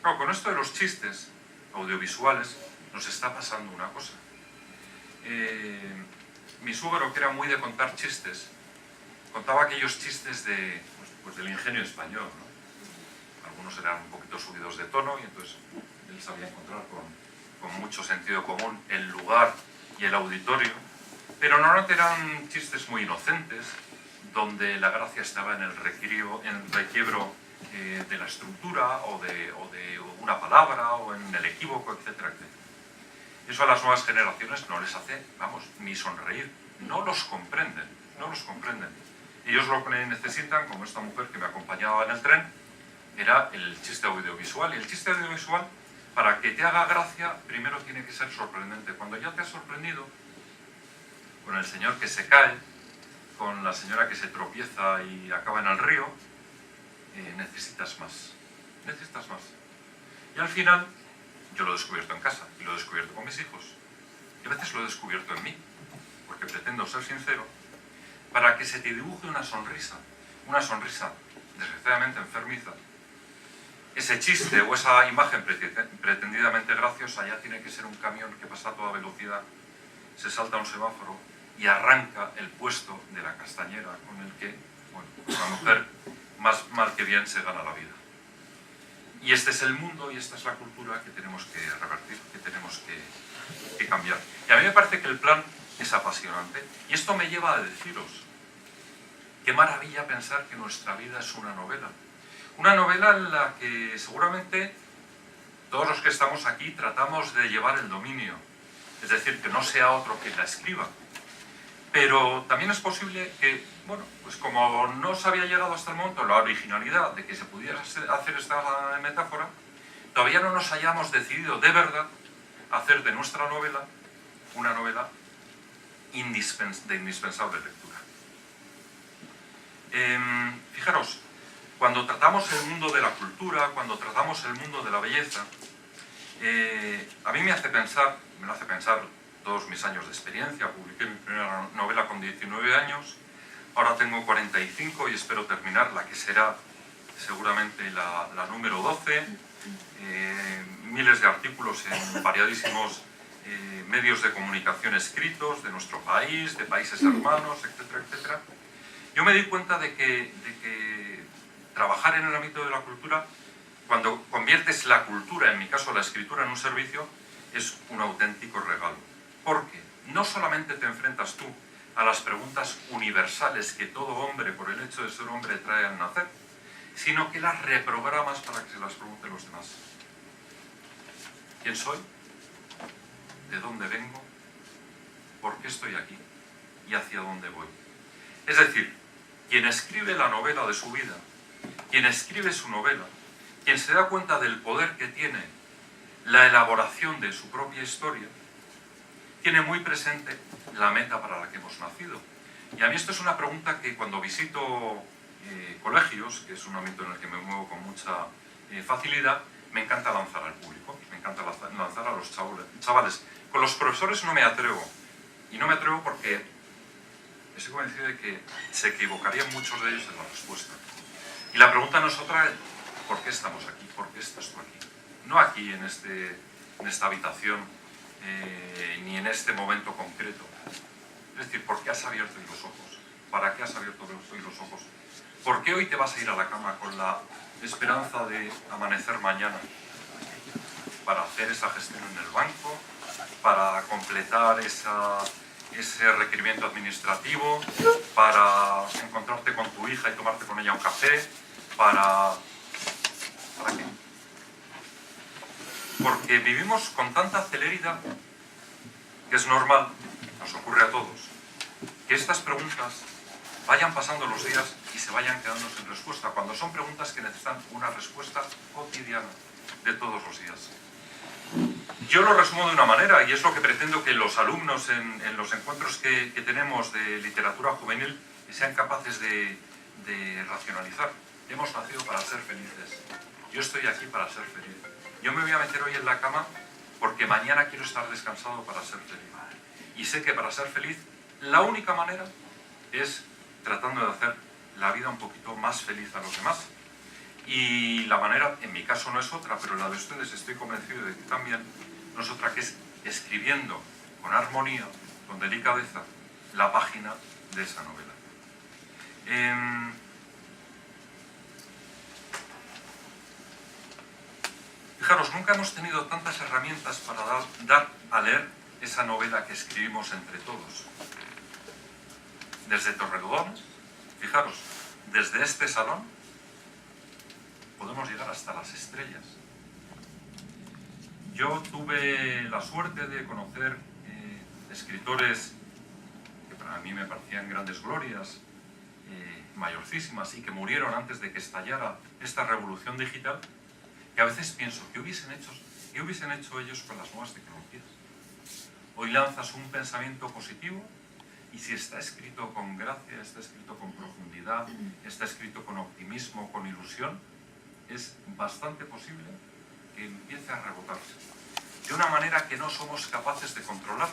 Claro, con esto de los chistes audiovisuales nos está pasando una cosa. Mi suegro, que era muy de contar chistes, contaba aquellos chistes del ingenio español, ¿no? Algunos eran un poquito subidos de tono y entonces él sabía encontrar con mucho sentido común el lugar y el auditorio, pero normalmente eran chistes muy inocentes, donde la gracia estaba en el requiebro de la estructura o de una palabra o en el equívoco, etcétera, etcétera. Eso a las nuevas generaciones no les hace, vamos, ni sonreír. No los comprenden, no los comprenden. Ellos lo que necesitan, como esta mujer que me acompañaba en el tren, era el chiste audiovisual. Y el chiste audiovisual, para que te haga gracia, primero tiene que ser sorprendente. Cuando ya te has sorprendido con el señor que se cae, con la señora que se tropieza y acaba en el río, necesitas más. Necesitas más. Y al final, yo lo he descubierto en casa y lo he descubierto con mis hijos. Y a veces lo he descubierto en mí, porque pretendo ser sincero, para que se te dibuje una sonrisa desgraciadamente enfermiza. Ese chiste o esa imagen pretendidamente graciosa ya tiene que ser un camión que pasa a toda velocidad, se salta un semáforo y arranca el puesto de la castañera con el que, bueno, una mujer más mal que bien se gana la vida. Y este es el mundo y esta es la cultura que tenemos que revertir, que tenemos que cambiar. Y a mí me parece que el plan es apasionante. Y esto me lleva a deciros, qué maravilla pensar que nuestra vida es una novela. Una novela en la que seguramente todos los que estamos aquí tratamos de llevar el dominio. Es decir, que no sea otro quien la escriba. Pero también es posible que, bueno, pues como no se había llegado hasta el momento la originalidad de que se pudiera hacer esta metáfora, todavía no nos hayamos decidido de verdad a hacer de nuestra novela una novela de indispensable lectura. Fijaros, cuando tratamos el mundo de la cultura, cuando tratamos el mundo de la belleza, a mí me lo hace pensar todos mis años de experiencia. Publiqué mi primera novela con 19 años, ahora tengo 45 y espero terminar la que será seguramente la número 12, miles de artículos en variadísimos medios de comunicación escritos de nuestro país, de países hermanos, etcétera, etcétera. Yo me di cuenta de que trabajar en el ámbito de la cultura, cuando conviertes la cultura, en mi caso la escritura, en un servicio, es un auténtico regalo. Porque no solamente te enfrentas tú a las preguntas universales que todo hombre, por el hecho de ser hombre, trae al nacer, sino que las reprogramas para que se las pregunten los demás. ¿Quién soy? ¿De dónde vengo? ¿Por qué estoy aquí? ¿Y hacia dónde voy? Es decir, quien escribe la novela de su vida, quien escribe su novela, quien se da cuenta del poder que tiene la elaboración de su propia historia, tiene muy presente la meta para la que hemos nacido. Y a mí esto es una pregunta que cuando visito colegios, que es un ámbito en el que me muevo con mucha facilidad, me encanta lanzar al público, me encanta lanzar a los chavales. Con los profesores no me atrevo, y no me atrevo porque estoy convencido de que se equivocarían muchos de ellos en la respuesta. Y la pregunta no es otra, ¿por qué estamos aquí? ¿Por qué estás tú aquí? No aquí en esta habitación, ni en este momento concreto. Es decir, ¿por qué has abierto hoy los ojos? ¿Para qué has abierto hoy los ojos? ¿Por qué hoy te vas a ir a la cama con la esperanza de amanecer mañana? Para hacer esa gestión en el banco, para completar ese requerimiento administrativo, para encontrarte con tu hija y tomarte con ella un café, ¿para qué? Porque vivimos con tanta celeridad que es normal, nos ocurre a todos, que estas preguntas vayan pasando los días y se vayan quedando sin respuesta, cuando son preguntas que necesitan una respuesta cotidiana de todos los días. Yo lo resumo de una manera, y es lo que pretendo que los alumnos en los encuentros que tenemos de literatura juvenil sean capaces de racionalizar. Hemos nacido para ser felices. Yo estoy aquí para ser feliz. Yo me voy a meter hoy en la cama porque mañana quiero estar descansado para ser feliz. Y sé que para ser feliz, la única manera es tratando de hacer la vida un poquito más feliz a los demás. Y la manera, en mi caso no es otra, pero la de ustedes estoy convencido de que también no es otra, que es escribiendo con armonía, con delicadeza, la página de esa novela. Fijaros, nunca hemos tenido tantas herramientas para dar a leer esa novela que escribimos entre todos. Desde Torredón, fijaros, desde este salón, podemos llegar hasta las estrellas. Yo tuve la suerte de conocer escritores que para mí me parecían grandes glorias, mayorcísimas, y que murieron antes de que estallara esta revolución digital, que a veces pienso, ¿qué hubiesen hecho ellos con las nuevas tecnologías? Hoy lanzas un pensamiento positivo y si está escrito con gracia, está escrito con profundidad, está escrito con optimismo, con ilusión, es bastante posible que empiece a rebotarse de una manera que no somos capaces de controlar,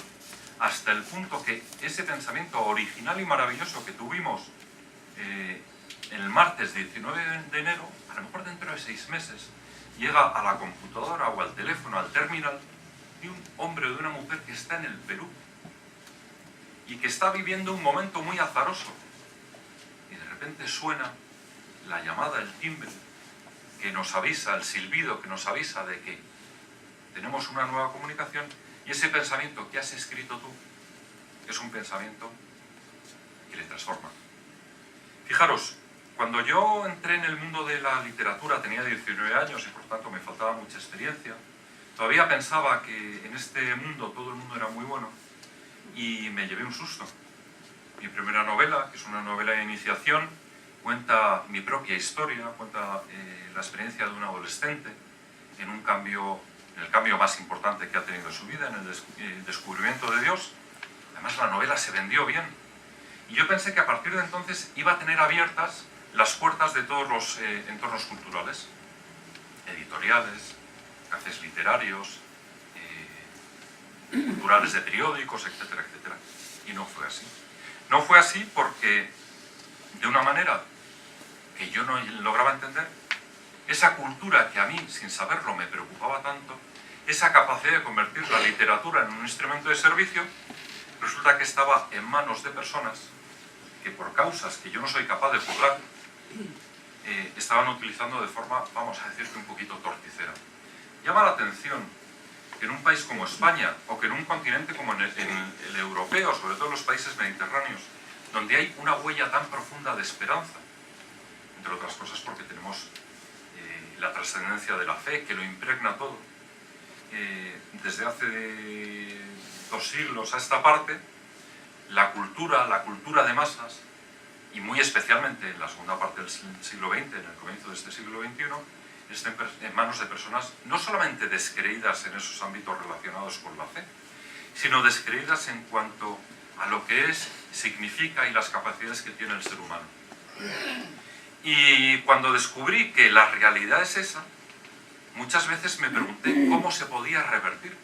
hasta el punto que ese pensamiento original y maravilloso que tuvimos el martes 19 de enero, a lo mejor dentro de 6 meses, llega a la computadora o al teléfono, al terminal, de un hombre o de una mujer que está en el Perú y que está viviendo un momento muy azaroso. Y de repente suena la llamada, el timbre, que nos avisa, el silbido que nos avisa de que tenemos una nueva comunicación, y ese pensamiento que has escrito tú es un pensamiento que le transforma. Fijaros, cuando yo entré en el mundo de la literatura tenía 19 años y por tanto me faltaba mucha experiencia. Todavía pensaba que en este mundo todo el mundo era muy bueno y me llevé un susto. Mi primera novela, que es una novela de iniciación, cuenta mi propia historia, cuenta la experiencia de un adolescente en el cambio más importante que ha tenido en su vida, en el descubrimiento de Dios. Además la novela se vendió bien. Y yo pensé que a partir de entonces iba a tener abiertas las puertas de todos los entornos culturales, editoriales, cafés literarios, culturales de periódicos, etcétera, etcétera. Y no fue así. No fue así porque, de una manera que yo no lograba entender, esa cultura que a mí, sin saberlo, me preocupaba tanto, esa capacidad de convertir la literatura en un instrumento de servicio, resulta que estaba en manos de personas que, por causas que yo no soy capaz de juzgar, estaban utilizando de forma, vamos a decir, un poquito torticera. Llama la atención que en un país como España, o que en un continente como en el europeo, sobre todo en los países mediterráneos, donde hay una huella tan profunda de esperanza, entre otras cosas porque tenemos la trascendencia de la fe, que lo impregna todo, desde hace 2 siglos a esta parte, la cultura de masas, y muy especialmente en la segunda parte del siglo XX, en el comienzo de este siglo XXI, está en manos de personas no solamente descreídas en esos ámbitos relacionados con la fe, sino descreídas en cuanto a lo que es, significa y las capacidades que tiene el ser humano. Y cuando descubrí que la realidad es esa, muchas veces me pregunté cómo se podía revertir.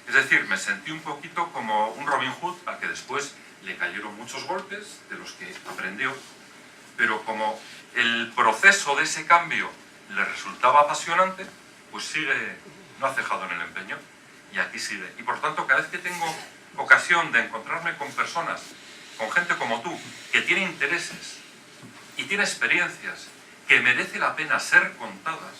Es decir, me sentí un poquito como un Robin Hood al que después le cayeron muchos golpes de los que aprendió, pero como el proceso de ese cambio le resultaba apasionante, pues no ha cejado en el empeño y aquí sigue. Y por tanto, cada vez que tengo ocasión de encontrarme con personas, con gente como tú, que tiene intereses y tiene experiencias que merece la pena ser contadas,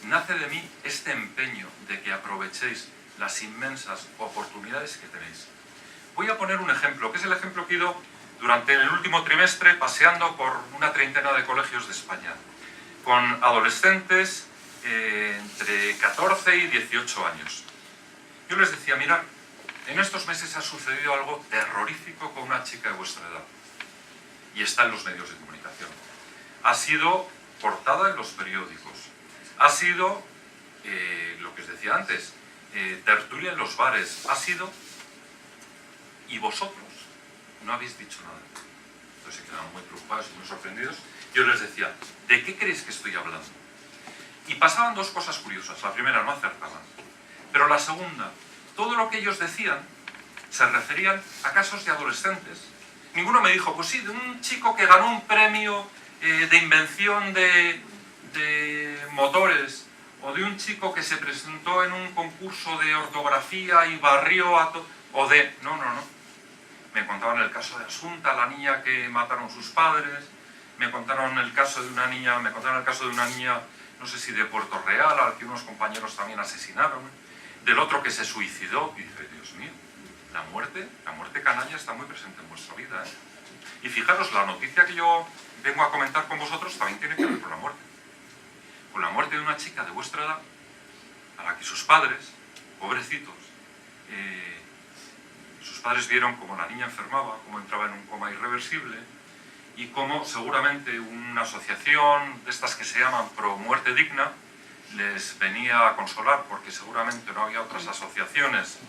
nace de mí este empeño de que aprovechéis las inmensas oportunidades que tenéis. Voy a poner un ejemplo, que es el ejemplo que he ido durante el último trimestre paseando por una treintena de colegios de España, con adolescentes entre 14 y 18 años. Yo les decía, mirad, en estos meses ha sucedido algo terrorífico con una chica de vuestra edad. Y está en los medios de comunicación. Ha sido portada en los periódicos. Ha sido, lo que os decía antes, tertulia en los bares. Ha sido... Y vosotros no habéis dicho nada. Entonces se quedaban muy preocupados y muy sorprendidos. Yo les decía, ¿de qué creéis que estoy hablando? Y pasaban 2 cosas curiosas. La primera, no acertaban. Pero la segunda, todo lo que ellos decían se referían a casos de adolescentes. Ninguno me dijo, pues sí, de un chico que ganó un premio de invención de motores, o de un chico que se presentó en un concurso de ortografía y barrió a todo, o de... No. Me contaban el caso de Asunta, la niña que mataron sus padres, me contaron el caso de una niña, no sé si de Puerto Real, al que unos compañeros también asesinaron, del otro que se suicidó, y dije, Dios mío, la muerte canalla está muy presente en vuestra vida, ¿eh? Y fijaros, la noticia que yo vengo a comentar con vosotros también tiene que ver con la muerte. Con la muerte de una chica de vuestra edad, a la que sus padres, pobrecitos, sus padres vieron cómo la niña enfermaba, cómo entraba en un coma irreversible, y cómo seguramente una asociación de estas que se llaman Pro Muerte Digna les venía a consolar, porque seguramente no había otras asociaciones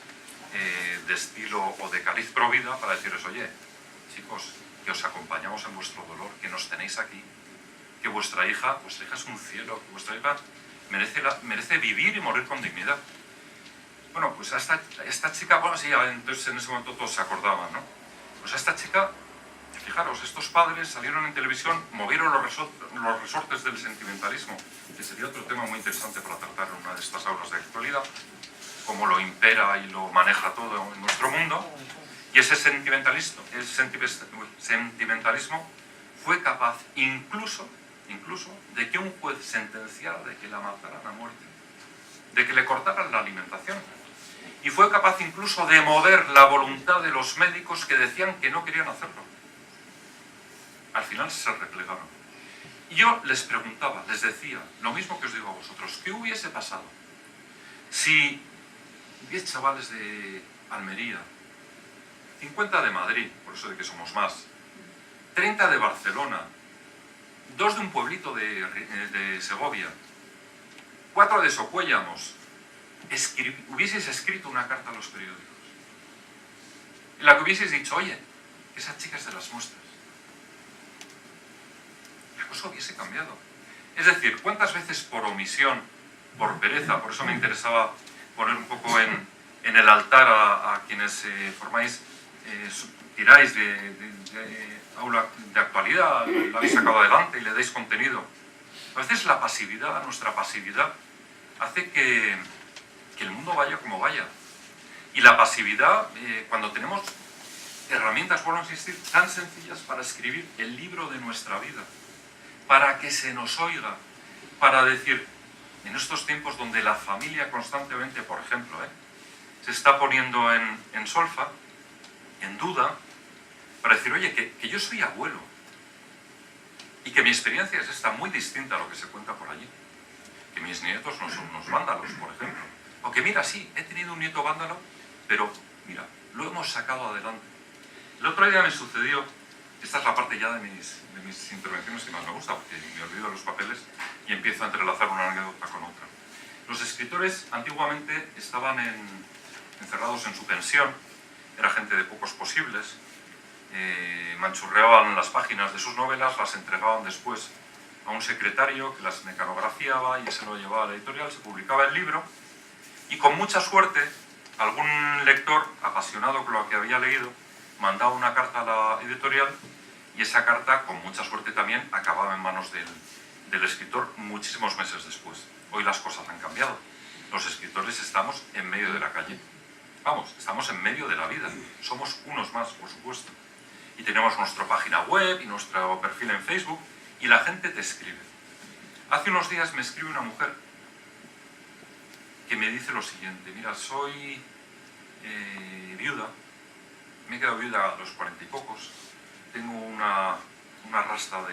de estilo o de cariz pro vida para deciros, oye, chicos, que os acompañamos en vuestro dolor, que nos tenéis aquí, que vuestra hija es un cielo, que vuestra hija merece vivir y morir con dignidad. Bueno, pues a esta chica, bueno, sí, entonces en ese momento todos se acordaban, ¿no? Pues a esta chica, fijaros, estos padres salieron en televisión, movieron los resortes del sentimentalismo, que sería otro tema muy interesante para tratar en una de estas aulas de actualidad, cómo lo impera y lo maneja todo en nuestro mundo, y ese sentimentalismo fue capaz incluso de que un juez sentenciara de que la mataran a muerte, de que le cortaran la alimentación. Y fue capaz incluso de mover la voluntad de los médicos que decían que no querían hacerlo. Al final se replegaron. Y yo les preguntaba, les decía, lo mismo que os digo a vosotros, ¿qué hubiese pasado si 10 chavales de Almería, 50 de Madrid, por eso de que somos más, 30 de Barcelona, 2 de un pueblito de Segovia, 4 de Socuéllamos, hubieseis escrito una carta a los periódicos en la que hubieseis dicho, oye, esa chica es de las nuestras? La cosa hubiese cambiado. Es decir, ¿cuántas veces por omisión, por pereza, por eso me interesaba poner un poco en el altar a quienes tiráis de aula de actualidad, la habéis sacado adelante y le dais contenido? A veces la pasividad, nuestra pasividad, hace que el mundo vaya como vaya. Y la pasividad, cuando tenemos herramientas, vuelvo a insistir, tan sencillas para escribir el libro de nuestra vida, para que se nos oiga, para decir, en estos tiempos donde la familia constantemente, por ejemplo, se está poniendo en solfa, en duda, para decir, oye, que yo soy abuelo y que mi experiencia es esta, muy distinta a lo que se cuenta por allí. que mis nietos no son unos vándalos, por ejemplo. O que mira, sí, he tenido un nieto vándalo, pero mira, lo hemos sacado adelante. El otro día me sucedió, esta es la parte ya de mis intervenciones que más me gusta, porque me olvido de los papeles y empiezo a entrelazar una anécdota con otra. Los escritores antiguamente estaban encerrados en su pensión, era gente de pocos posibles, manchurreaban las páginas de sus novelas, las entregaban después a un secretario que las mecanografiaba y se lo llevaba a la editorial, se publicaba el libro y con mucha suerte algún lector apasionado con lo que había leído mandaba una carta a la editorial y esa carta, con mucha suerte también, acababa en manos del escritor muchísimos meses después. Hoy las cosas han cambiado. Los escritores estamos en medio de la calle. Vamos, estamos en medio de la vida. Somos unos más, por supuesto. Y tenemos nuestra página web y nuestro perfil en Facebook y la gente te escribe. Hace unos días me escribe una mujer que me dice lo siguiente: mira, soy viuda, me he quedado viuda a los 40 y pocos, tengo una rasta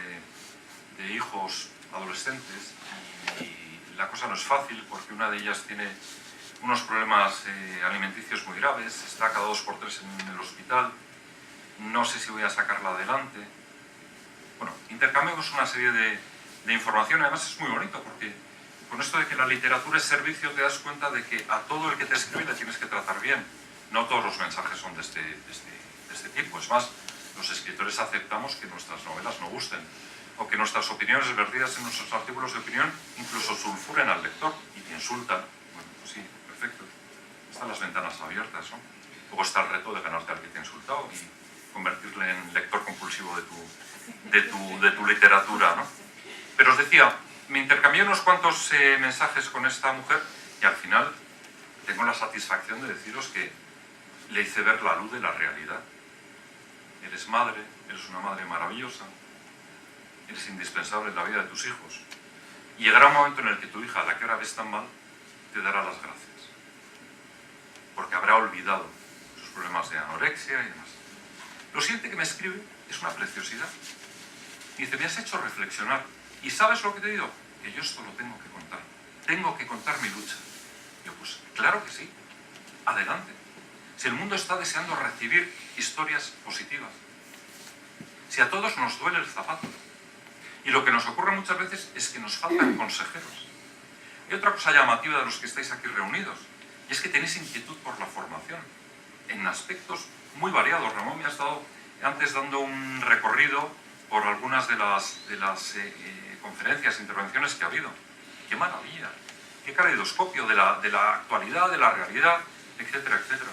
de hijos adolescentes y la cosa no es fácil porque una de ellas tiene unos problemas alimenticios muy graves, está cada 2 por 3 en el hospital, no sé si voy a sacarla adelante. Bueno, intercambiamos una serie de información, además es muy bonito porque con esto de que la literatura es servicio te das cuenta de que a todo el que te escribe le tienes que tratar bien. No todos los mensajes son de este tipo, es más, los escritores aceptamos que nuestras novelas no gusten o que nuestras opiniones vertidas en nuestros artículos de opinión incluso sulfuren al lector y te insultan. Bueno, pues sí, perfecto. Están las ventanas abiertas, ¿no? Luego está el reto de ganarte al que te ha insultado y convertirle en lector compulsivo de tu literatura, ¿no? Pero os decía, me intercambié unos cuantos mensajes con esta mujer y al final tengo la satisfacción de deciros que le hice ver la luz de la realidad. Eres madre, eres una madre maravillosa, eres indispensable en la vida de tus hijos. Y llegará un momento en el que tu hija, a la que ahora ves tan mal, te dará las gracias. Porque habrá olvidado sus problemas de anorexia y demás. Lo siguiente que me escribe es una preciosidad. Y dice, me has hecho reflexionar. ¿Y sabes lo que te digo? Que yo esto lo tengo que contar. Tengo que contar mi lucha. Yo, pues, claro que sí. Adelante. Si el mundo está deseando recibir historias positivas. Si a todos nos duele el zapato. Y lo que nos ocurre muchas veces es que nos faltan consejeros. Y otra cosa llamativa de los que estáis aquí reunidos, y es que tenéis inquietud por la formación, en aspectos muy variados. Ramón me ha estado antes dando un recorrido por algunas de las conferencias, intervenciones que ha habido. ¡Qué maravilla! ¡Qué caleidoscopio de la actualidad, de la realidad, etcétera, etcétera!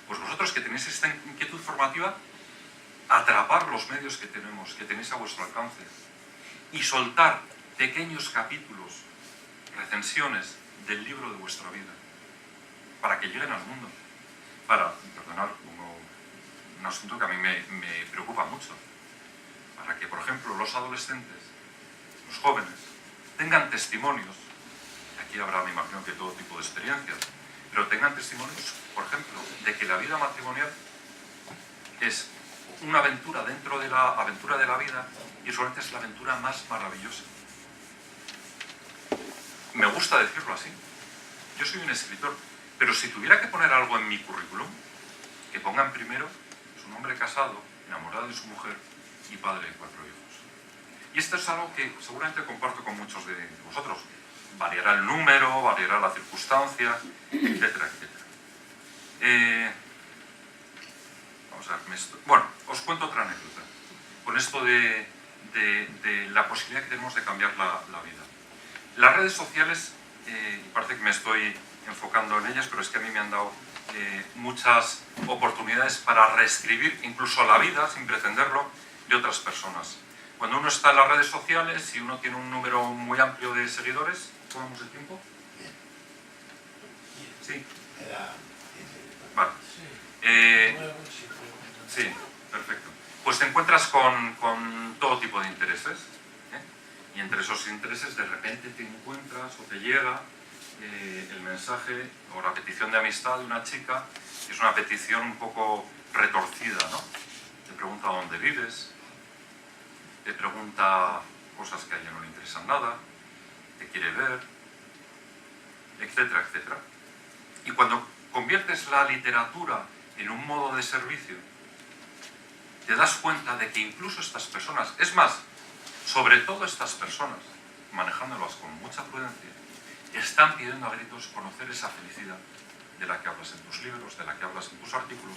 Pues vosotros que tenéis esta inquietud formativa, atrapar los medios que tenemos, que tenéis a vuestro alcance, y soltar pequeños capítulos, recensiones del libro de vuestra vida, para que lleguen al mundo. Perdonad, un asunto que a mí me preocupa mucho. Para que, por ejemplo, los adolescentes, los jóvenes, tengan testimonios, aquí habrá, me imagino, que todo tipo de experiencias, pero tengan testimonios, por ejemplo, de que la vida matrimonial es una aventura dentro de la aventura de la vida y solamente es la aventura más maravillosa. Me gusta decirlo así. Yo soy un escritor, pero si tuviera que poner algo en mi currículum, que pongan primero, es un hombre casado, enamorado de su mujer y padre de 4 hijos. Y esto es algo que seguramente comparto con muchos de vosotros. Variará el número, variará la circunstancia, etcétera, etcétera. Vamos a ver, bueno, os cuento otra anécdota. Con esto de la posibilidad que tenemos de cambiar la vida. Las redes sociales, parece que me estoy enfocando en ellas, pero es que a mí me han dado muchas oportunidades para reescribir incluso la vida, sin pretenderlo, de otras personas. Cuando uno está en las redes sociales, si uno tiene un número muy amplio de seguidores, ¿cómo vamos de tiempo? Bien. Sí. Era... Vale. Sí, perfecto. Pues te encuentras con todo tipo de intereses, ¿eh? Y entre esos intereses de repente te encuentras o te llega el mensaje o la petición de amistad de una chica, que es una petición un poco retorcida, ¿no? Te pregunta dónde vives, te pregunta cosas que a ella no le interesan nada, te quiere ver, etcétera, etcétera. Y cuando conviertes la literatura en un modo de servicio, te das cuenta de que incluso estas personas, es más, sobre todo estas personas, manejándolas con mucha prudencia, están pidiendo a gritos conocer esa felicidad de la que hablas en tus libros, de la que hablas en tus artículos,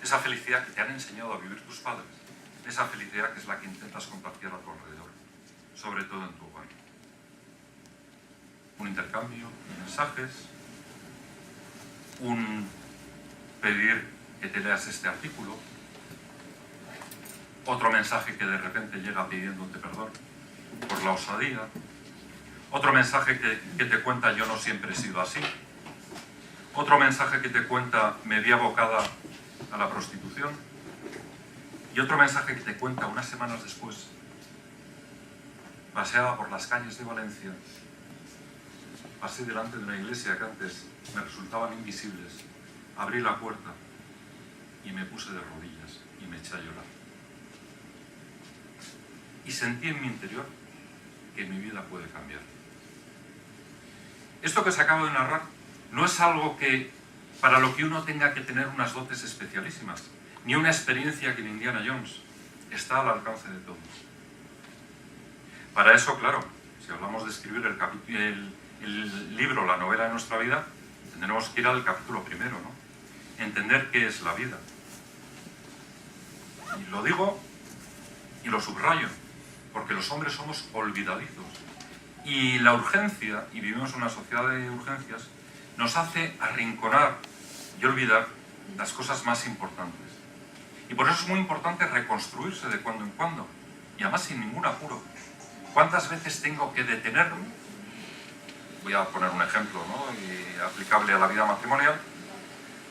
esa felicidad que te han enseñado a vivir tus padres, esa felicidad que es la que intentas compartir a tu alrededor, sobre todo en tu hogar. Un intercambio de mensajes, un pedir que te leas este artículo, otro mensaje que de repente llega pidiéndote perdón por la osadía, otro mensaje que te cuenta yo no siempre he sido así, otro mensaje que te cuenta me vi abocada a la prostitución, y otro mensaje que te cuenta unas semanas después, paseaba por las calles de Valencia, pasé delante de una iglesia que antes me resultaban invisibles, abrí la puerta y me puse de rodillas y me eché a llorar. Y sentí en mi interior que mi vida puede cambiar. Esto que os acabo de narrar no es algo que para lo que uno tenga que tener unas dotes especialísimas, ni una experiencia que en Indiana Jones. Está al alcance de todos. Para eso, claro, si hablamos de escribir el libro, la novela de nuestra vida, tendremos que ir al capítulo primero, ¿no? Entender qué es la vida. Y lo digo y lo subrayo, porque los hombres somos olvidadizos. Y la urgencia, y vivimos en una sociedad de urgencias, nos hace arrinconar y olvidar las cosas más importantes. Y por eso es muy importante reconstruirse de cuando en cuando, y además sin ningún apuro. ¿Cuántas veces tengo que detenerme? Voy a poner un ejemplo, ¿no? Y aplicable a la vida matrimonial,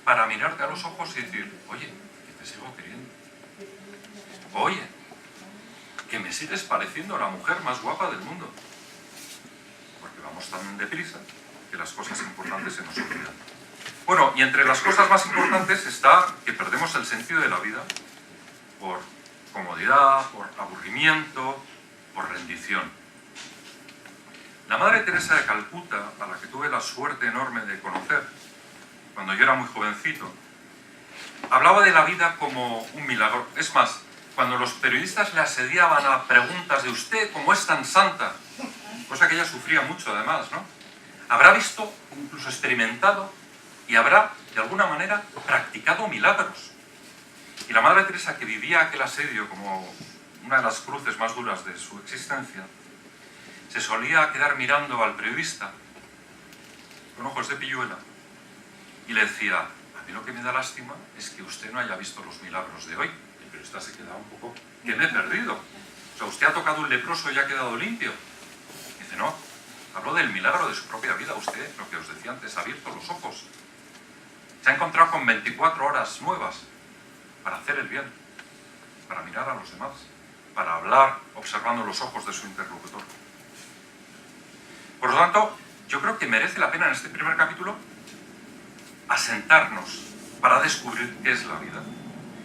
para mirarte a los ojos y decir, oye, que te sigo queriendo. Oye, que me sigues pareciendo la mujer más guapa del mundo. Porque vamos tan deprisa que las cosas importantes se nos olvidan. Bueno, y entre las cosas más importantes está que perdemos el sentido de la vida por comodidad, por aburrimiento, por rendición. La Madre Teresa de Calcuta, a la que tuve la suerte enorme de conocer cuando yo era muy jovencito, hablaba de la vida como un milagro. Es más, cuando los periodistas le asediaban a preguntas de usted, ¿cómo es tan santa? Cosa que ella sufría mucho además, ¿no? Habrá visto, incluso experimentado, y habrá, de alguna manera, practicado milagros. Y la Madre Teresa, que vivía aquel asedio como una de las cruces más duras de su existencia, se solía quedar mirando al periodista con ojos de pilluela y le decía, a mí lo que me da lástima es que usted no haya visto los milagros de hoy. Y el periodista se quedaba un poco, ¿qué me he perdido? O sea, usted ha tocado un leproso y ha quedado limpio. Y dice, no, habló del milagro de su propia vida. Usted, lo que os decía antes, ha abierto los ojos. Se ha encontrado con 24 horas nuevas para hacer el bien, para mirar a los demás, para hablar observando los ojos de su interlocutor. Por lo tanto, yo creo que merece la pena en este primer capítulo asentarnos para descubrir qué es la vida.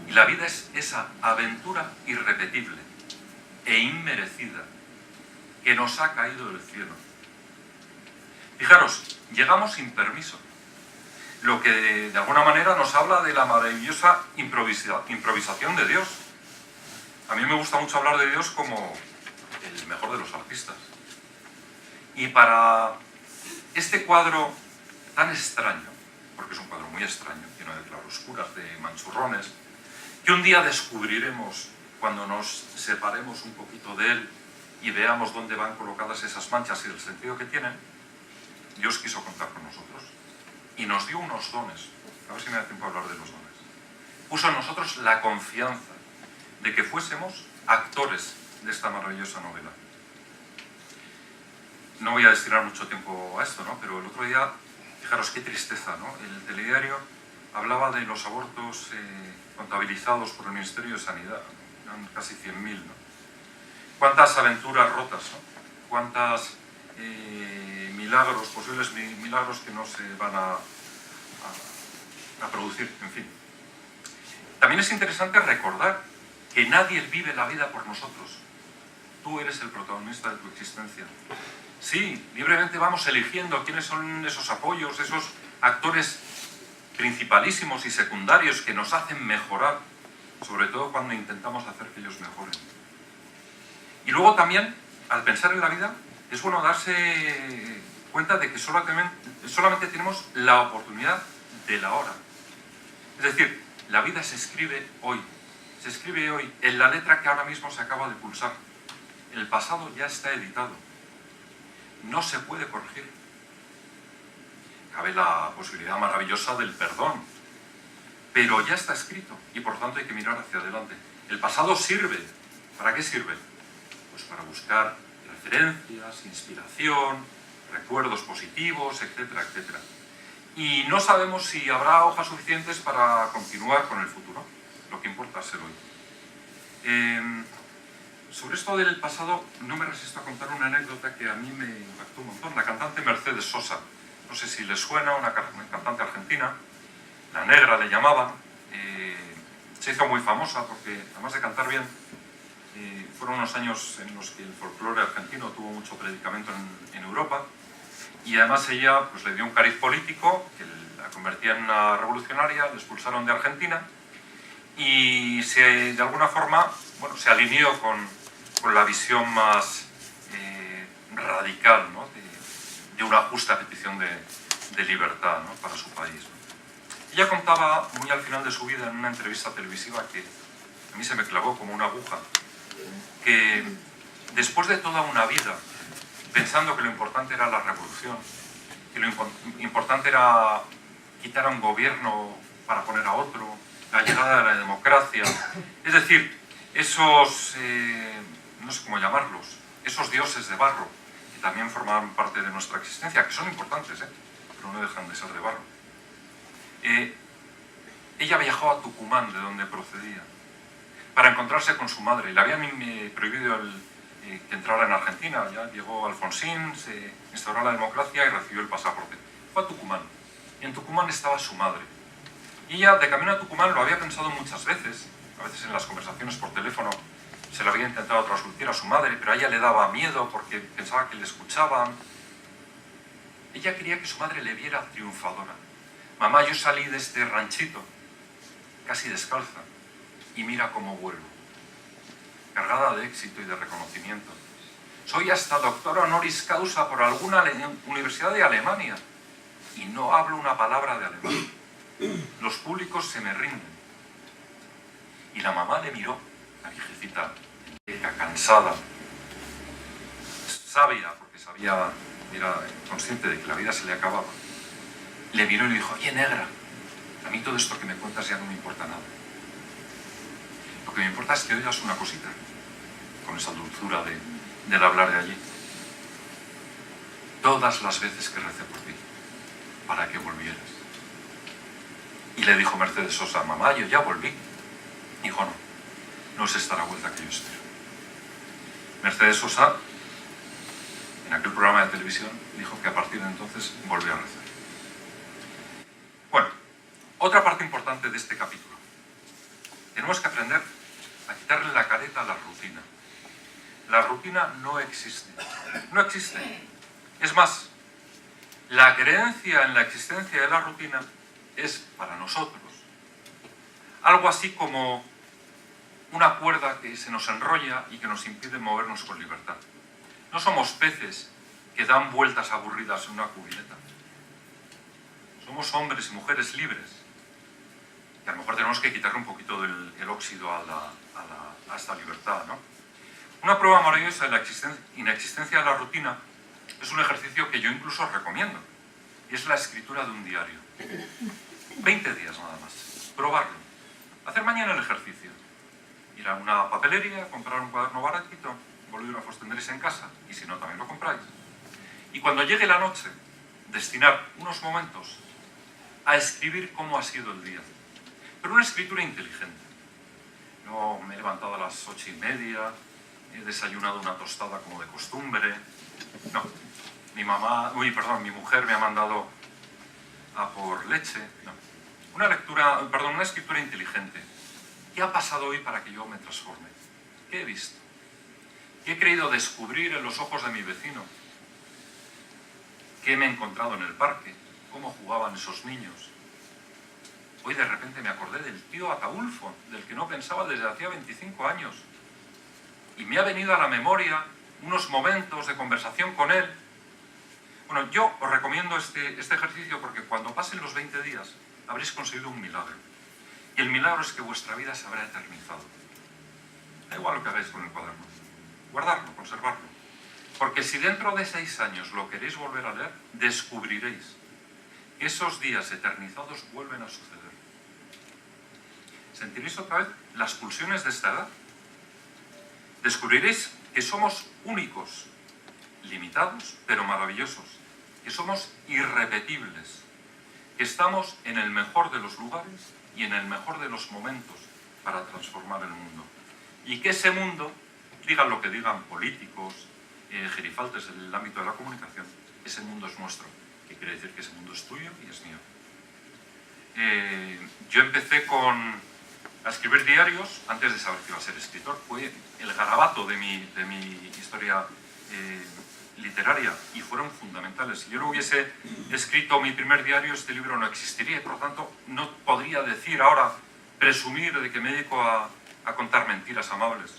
Y la vida es esa aventura irrepetible e inmerecida que nos ha caído del cielo. Fijaros, llegamos sin permiso, lo que de alguna manera nos habla de la maravillosa improvisación de Dios. A mí me gusta mucho hablar de Dios como el mejor de los artistas. Y para este cuadro tan extraño, porque es un cuadro muy extraño, lleno de claroscuras, de manchurrones, que un día descubriremos cuando nos separemos un poquito de él y veamos dónde van colocadas esas manchas y el sentido que tienen, Dios quiso contar con nosotros y nos dio unos dones. A ver si me da tiempo a hablar de los dones. Puso en nosotros la confianza de que fuésemos actores de esta maravillosa novela. No voy a destinar mucho tiempo a esto, ¿no? Pero el otro día, fijaros qué tristeza, ¿no? El telediario hablaba de los abortos contabilizados por el Ministerio de Sanidad, ¿no? Eran casi 100.000, ¿no? Cuántas aventuras rotas, ¿no? Cuántas milagros, posibles milagros que no se van a producir, en fin. También es interesante recordar que nadie vive la vida por nosotros. Tú eres el protagonista de tu existencia. Sí, libremente vamos eligiendo quiénes son esos apoyos, esos actores principalísimos y secundarios que nos hacen mejorar, sobre todo cuando intentamos hacer que ellos mejoren. Y luego también, al pensar en la vida, es bueno darse cuenta de que solamente tenemos la oportunidad de la hora. Es decir, la vida se escribe hoy en la letra que ahora mismo se acaba de pulsar. El pasado ya está editado. No se puede corregir. Cabe la posibilidad maravillosa del perdón. Pero ya está escrito y por tanto hay que mirar hacia adelante. El pasado sirve. ¿Para qué sirve? Pues para buscar referencias, inspiración, recuerdos positivos, etcétera, etcétera. Y no sabemos si habrá hojas suficientes para continuar con el futuro. Lo que importa es el hoy. Sobre esto del pasado, no me resisto a contar una anécdota que a mí me impactó un montón. La cantante Mercedes Sosa, no sé si les suena, una cantante argentina, la negra le llamaban, se hizo muy famosa porque, además de cantar bien, fueron unos años en los que el folclore argentino tuvo mucho predicamento en Europa, y además ella pues, le dio un cariz político que la convertía en una revolucionaria, la expulsaron de Argentina, y de alguna forma bueno, se alineó con la visión más radical, ¿no? de una justa petición de libertad, ¿no? para su país, ¿no? Ella contaba muy al final de su vida en una entrevista televisiva que a mí se me clavó como una aguja, que después de toda una vida pensando que lo importante era la revolución, que lo importante era quitar a un gobierno para poner a otro, la llegada de la democracia, es decir, esos, no sé cómo llamarlos, esos dioses de barro, que también forman parte de nuestra existencia, que son importantes, pero no dejan de ser de barro. Ella viajó a Tucumán, de donde procedía, para encontrarse con su madre. Le habían prohibido que entrara en Argentina. Ya llegó Alfonsín, se instauró la democracia y recibió el pasaporte. Fue a Tucumán. Y en Tucumán estaba su madre. Y ella, de camino a Tucumán, lo había pensado muchas veces. A veces en las conversaciones por teléfono se lo había intentado transmitir a su madre, pero a ella le daba miedo porque pensaba que le escuchaban. Ella quería que su madre le viera triunfadora. Mamá, yo salí de este ranchito, casi descalza, y mira cómo vuelvo. Cargada de éxito y de reconocimiento. Soy hasta doctora honoris causa por alguna universidad de Alemania y no hablo una palabra de alemán. Los públicos se me rinden. Y la mamá le miró, la viejecita, cansada, sabia, porque sabía, era consciente de que la vida se le acababa. Le miró y le dijo, oye, negra, a mí todo esto que me cuentas ya no me importa nada. Lo que me importa es que oigas una cosita, con esa dulzura del hablar de allí. Todas las veces que recé por ti, para que volvieras. Y le dijo Mercedes Sosa, mamá, yo ya volví. Dijo, no es esta la vuelta que yo espero. Mercedes Sosa, en aquel programa de televisión, dijo que a partir de entonces volvió a rezar. Bueno, otra parte importante de este capítulo. Tenemos que aprender a quitarle la careta a la rutina. La rutina no existe. No existe. Es más, la creencia en la existencia de la rutina es, para nosotros, algo así como una cuerda que se nos enrolla y que nos impide movernos con libertad. No somos peces que dan vueltas aburridas en una cubierta. Somos hombres y mujeres libres, que a lo mejor tenemos que quitarle un poquito el óxido a esta libertad, ¿no? Una prueba maravillosa de la inexistencia de la rutina es un ejercicio que yo incluso recomiendo, y es la escritura de un diario. 20 días nada más. Probarlo. Hacer mañana el ejercicio. Ir a una papelería, comprar un cuaderno baratito, bolígrafos tendréis en casa, y si no también lo compráis. Y cuando llegue la noche, destinar unos momentos a escribir cómo ha sido el día. Pero una escritura inteligente. No me he levantado a las 8:30, he desayunado una tostada como de costumbre. No. Mi mujer me ha mandado a por leche. No. Una escritura inteligente. ¿Qué ha pasado hoy para que yo me transforme? ¿Qué he visto? ¿Qué he creído descubrir en los ojos de mi vecino? ¿Qué me he encontrado en el parque? ¿Cómo jugaban esos niños? Hoy de repente me acordé del tío Ataulfo, del que no pensaba desde hacía 25 años. Y me ha venido a la memoria unos momentos de conversación con él. Bueno, yo os recomiendo este ejercicio porque cuando pasen los 20 días habréis conseguido un milagro. Y el milagro es que vuestra vida se habrá eternizado. Da igual lo que hagáis con el cuaderno. Guardarlo, conservarlo. Porque si dentro de 6 años lo queréis volver a leer, descubriréis que esos días eternizados vuelven a suceder. ¿Sentiréis otra vez las pulsiones de esta edad? Descubriréis que somos únicos, limitados, pero maravillosos, que somos irrepetibles, que estamos en el mejor de los lugares y en el mejor de los momentos para transformar el mundo. Y que ese mundo, digan lo que digan políticos, gerifaltes del ámbito de la comunicación, ese mundo es nuestro, que quiere decir que ese mundo es tuyo y es mío. Yo empecé a escribir diarios antes de saber que iba a ser escritor. Fue el garabato de mi historia literaria y fueron fundamentales. Si yo no hubiese escrito mi primer diario, este libro no existiría y por lo tanto no podría decir ahora, presumir de que me dedico a contar mentiras amables.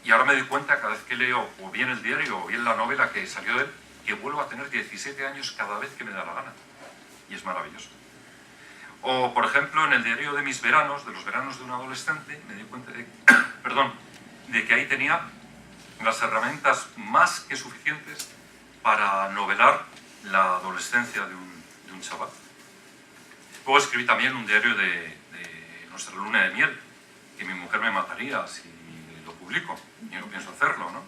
Y ahora me doy cuenta cada vez que leo o bien el diario o bien la novela que salió de él, que vuelvo a tener 17 años cada vez que me da la gana. Y es maravilloso. O, por ejemplo, en el diario de mis veranos, de los veranos de un adolescente, me di cuenta de que ahí tenía las herramientas más que suficientes para novelar la adolescencia de un chaval. Luego escribí también un diario de nuestra luna de miel, que mi mujer me mataría si lo publico, y no pienso hacerlo, ¿no?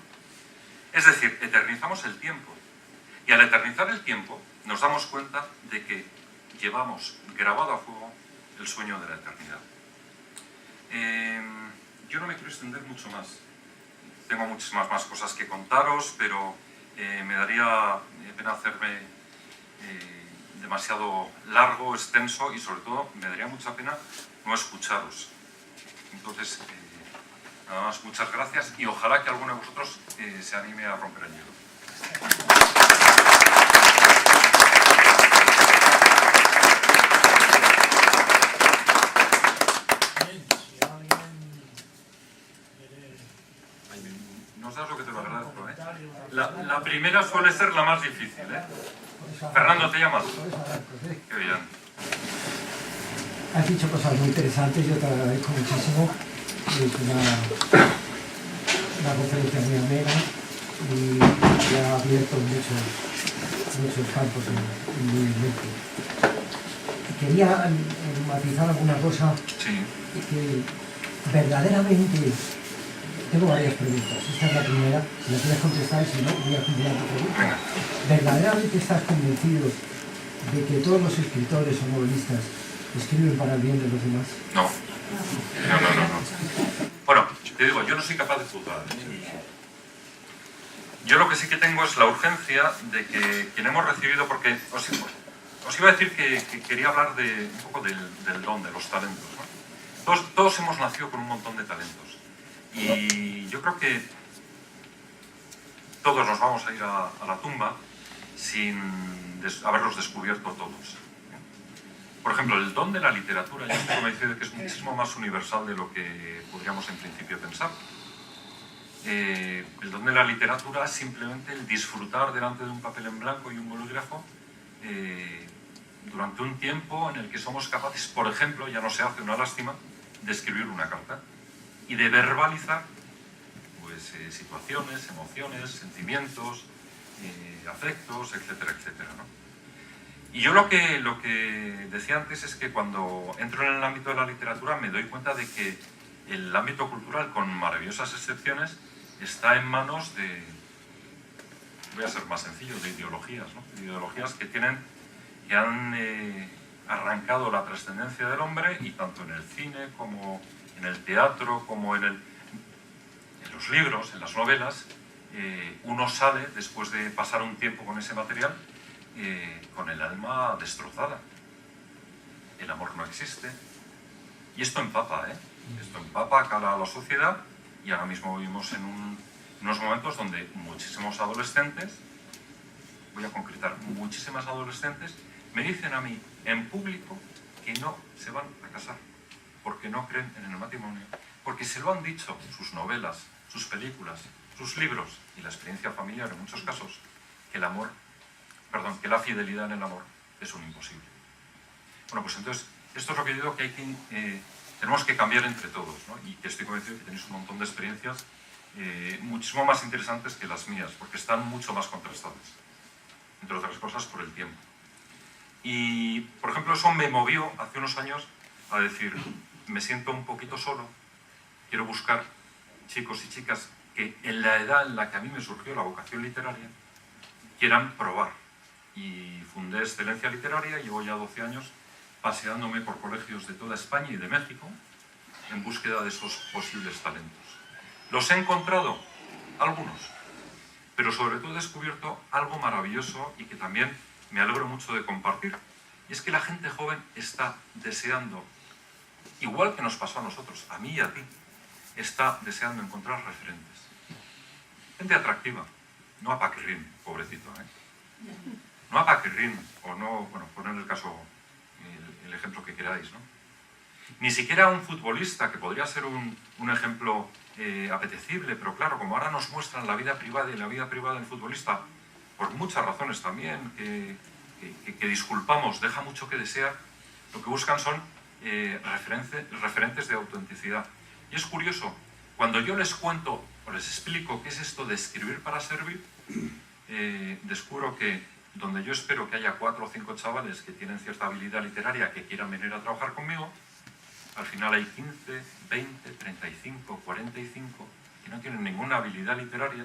Es decir, eternizamos el tiempo. Y al eternizar el tiempo, nos damos cuenta de que llevamos grabado a fuego el sueño de la eternidad. Yo no me quiero extender mucho más. Tengo muchísimas más cosas que contaros, pero me daría pena hacerme demasiado largo, extenso y sobre todo me daría mucha pena no escucharos. Entonces, nada más, muchas gracias y ojalá que alguno de vosotros se anime a romper el hielo. No sabes lo que te lo agradezco, ¿eh? La primera suele ser la más difícil, ¿eh? Fernando, ¿te llamas? Qué bien. Has dicho cosas muy interesantes, yo te agradezco muchísimo. Es una conferencia muy amena y ha abierto muchos campos en mi mente. Quería matizar alguna cosa que verdaderamente... Tengo varias preguntas. Esta es la primera. Si la quieres contestar y si no, voy a continuar tu pregunta. ¿Verdaderamente estás convencido de que todos los escritores o novelistas escriben para el bien de los demás? No. Bueno, te digo, yo no soy capaz de juzgar. Yo lo que sí que tengo es la urgencia de que quien hemos recibido, porque os iba a decir que quería hablar un poco del don, de los talentos, ¿no? Todos hemos nacido con un montón de talentos. Y yo creo que todos nos vamos a ir a la tumba sin haberlos descubierto todos. Por ejemplo, el don de la literatura, yo estoy convencido de que es muchísimo más universal de lo que podríamos en principio pensar. El don de la literatura es simplemente el disfrutar delante de un papel en blanco y un bolígrafo durante un tiempo en el que somos capaces, por ejemplo, ya no se hace una lástima, de escribir una carta y de verbalizar pues, situaciones, emociones, sentimientos, afectos, etcétera, etcétera, ¿no? Y yo lo que decía antes es que cuando entro en el ámbito de la literatura me doy cuenta de que el ámbito cultural, con maravillosas excepciones, está en manos de, voy a ser más sencillo, de ideologías, ¿no? De ideologías que han arrancado la trascendencia del hombre, y tanto en el cine como en el teatro, como en los libros, en las novelas, uno sale, después de pasar un tiempo con ese material, con el alma destrozada. El amor no existe. Y esto empapa, ¿eh? Esto empapa, cala a la sociedad Y ahora mismo vivimos en unos momentos donde muchísimos adolescentes, voy a concretar, muchísimas adolescentes me dicen a mí en público que no se van a casar porque no creen en el matrimonio, porque se lo han dicho sus novelas, sus películas, sus libros y la experiencia familiar en muchos casos, que que la fidelidad en el amor es un imposible. Bueno, pues entonces, esto es lo que yo digo que tenemos que cambiar entre todos, ¿no? Y que estoy convencido de que tenéis un montón de experiencias muchísimo más interesantes que las mías, porque están mucho más contrastadas, entre otras cosas por el tiempo. Y, por ejemplo, eso me movió hace unos años a decir, me siento un poquito solo, quiero buscar chicos y chicas que en la edad en la que a mí me surgió la vocación literaria quieran probar. Y fundé Excelencia Literaria, llevo ya 12 años paseándome por colegios de toda España y de México en búsqueda de esos posibles talentos. ¿Los he encontrado? Algunos. Pero sobre todo he descubierto algo maravilloso y que también me alegro mucho de compartir. Y es que la gente joven está deseando, igual que nos pasó a nosotros, a mí y a ti, está deseando encontrar referentes. Gente atractiva, no a Paquirrín, pobrecito, ¿eh? No a Paquirrín, o no, bueno, poner el caso, el ejemplo que queráis, ¿no? Ni siquiera un futbolista, que podría ser un ejemplo apetecible, pero claro, como ahora nos muestran la vida privada y la vida privada del futbolista, por muchas razones también, que disculpamos, deja mucho que desear, lo que buscan son referentes de autenticidad. Y es curioso, cuando yo les cuento o les explico qué es esto de escribir para servir, descubro que donde yo espero que haya 4 o 5 chavales que tienen cierta habilidad literaria que quieran venir a trabajar conmigo, al final hay 15, 20, 35, 45 que no tienen ninguna habilidad literaria,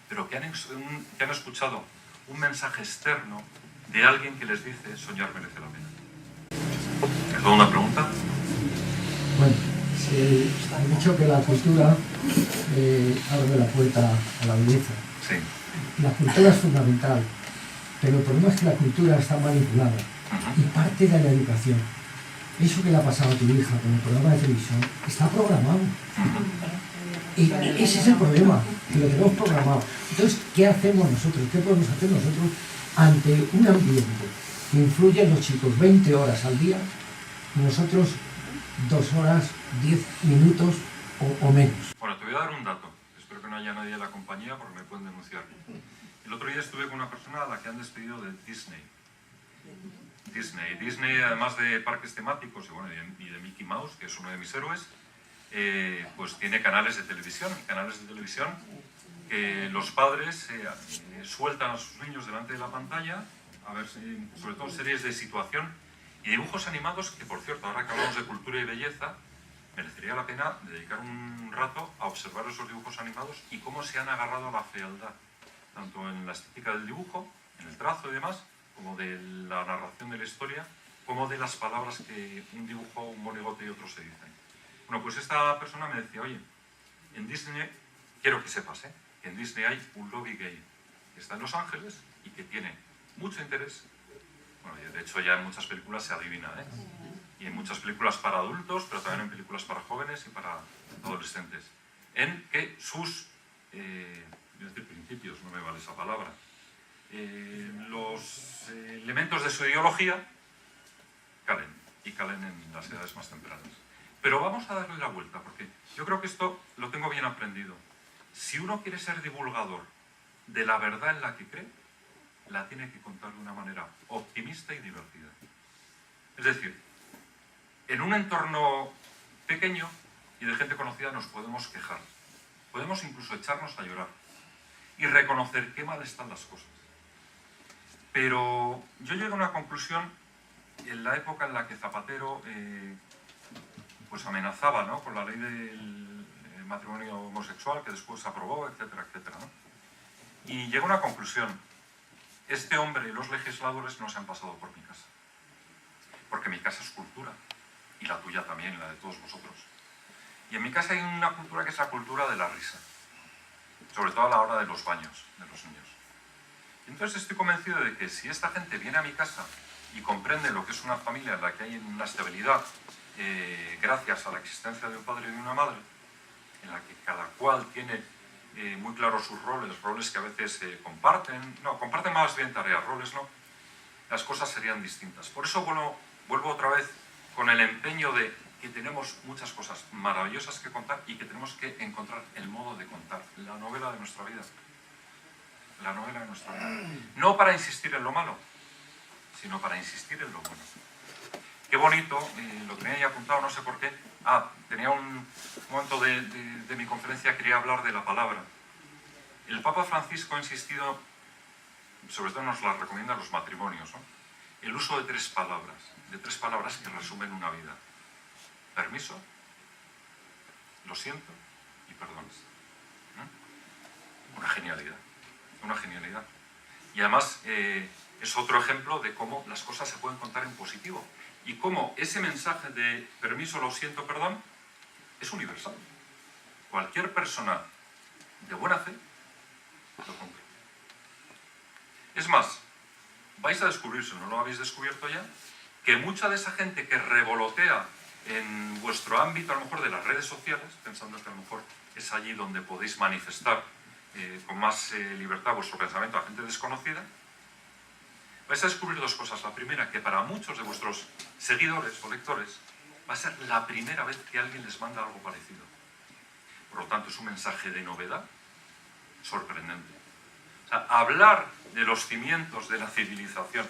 pero que han escuchado un mensaje externo de alguien que les dice soñar merece la pena. ¿Es toda una pregunta? Bueno, se ha dicho que la cultura abre la puerta a la belleza. Sí. La cultura es fundamental, pero el problema es que la cultura está manipulada y parte de la educación. Eso que le ha pasado a tu hija con el programa de televisión está programado. Y ese es el problema, que lo tenemos programado. Entonces, ¿qué hacemos nosotros? ¿Qué podemos hacer nosotros ante un ambiente que influye en los chicos 20 horas al día y nosotros 2 horas, 10 minutos o menos? Bueno, te voy a dar un dato. Espero que no haya nadie de la compañía porque me pueden denunciar. El otro día estuve con una persona a la que han despedido de Disney. Disney, además de parques temáticos y de Mickey Mouse, que es uno de mis héroes, pues tiene canales de televisión que los padres sueltan a sus niños delante de la pantalla a ver, sobre todo series de situación y dibujos animados que, por cierto, ahora que hablamos de cultura y belleza, merecería la pena dedicar un rato a observar esos dibujos animados y cómo se han agarrado a la fealdad, tanto en la estética del dibujo, en el trazo y demás, como de la narración de la historia, como de las palabras que un dibujo, un monigote y otro se dicen. Bueno, pues esta persona me decía, oye, en Disney, quiero que sepas, que en Disney hay un lobby gay que está en Los Ángeles y que tiene mucho interés. Bueno, de hecho ya en muchas películas se adivina, y en muchas películas para adultos, pero también en películas para jóvenes y para adolescentes, en que sus, voy a decir principios, no me vale esa palabra, los elementos de su ideología calen en las edades más tempranas. Pero vamos a darle la vuelta, porque yo creo que esto lo tengo bien aprendido. Si uno quiere ser divulgador de la verdad en la que cree, la tiene que contar de una manera optimista y divertida. Es decir, en un entorno pequeño y de gente conocida nos podemos quejar, podemos incluso echarnos a llorar y reconocer qué mal están las cosas. Pero yo llegué a una conclusión en la época en la que Zapatero pues amenazaba, ¿no?, con la ley del matrimonio homosexual que después se aprobó, etcétera, etcétera, ¿no? Y llegué a una conclusión. Este hombre y los legisladores no se han pasado por mi casa. Porque mi casa es cultura. Y la tuya también, la de todos vosotros. Y en mi casa hay una cultura que es la cultura de la risa. Sobre todo a la hora de los baños de los niños. Y entonces estoy convencido de que si esta gente viene a mi casa y comprende lo que es una familia en la que hay una estabilidad gracias a la existencia de un padre y de una madre, en la que cada cual tiene muy claros sus roles que a veces comparten más bien tareas, roles no, las cosas serían distintas. Por eso vuelvo otra vez con el empeño de que tenemos muchas cosas maravillosas que contar y que tenemos que encontrar el modo de contar la novela de nuestra vida. La novela de nuestra vida. No para insistir en lo malo, sino para insistir en lo bueno. Qué bonito, lo tenía ahí apuntado, no sé por qué. Tenía un momento de mi conferencia, quería hablar de la palabra. El Papa Francisco ha insistido, sobre todo nos la recomienda los matrimonios, ¿no? El uso de tres palabras que resumen una vida. Permiso, lo siento y perdón. Una genialidad. Y además es otro ejemplo de cómo las cosas se pueden contar en positivo y cómo ese mensaje de permiso, lo siento, perdón es universal. Cualquier persona de buena fe lo cumple. Es más, vais a descubrir, si no lo habéis descubierto ya, que mucha de esa gente que revolotea en vuestro ámbito, a lo mejor de las redes sociales, pensando que a lo mejor es allí donde podéis manifestar con más libertad vuestro pensamiento a gente desconocida, vais a descubrir dos cosas. La primera, que para muchos de vuestros seguidores o lectores va a ser la primera vez que alguien les manda algo parecido. Por lo tanto, es un mensaje de novedad sorprendente. O sea, hablar de los cimientos de la civilización,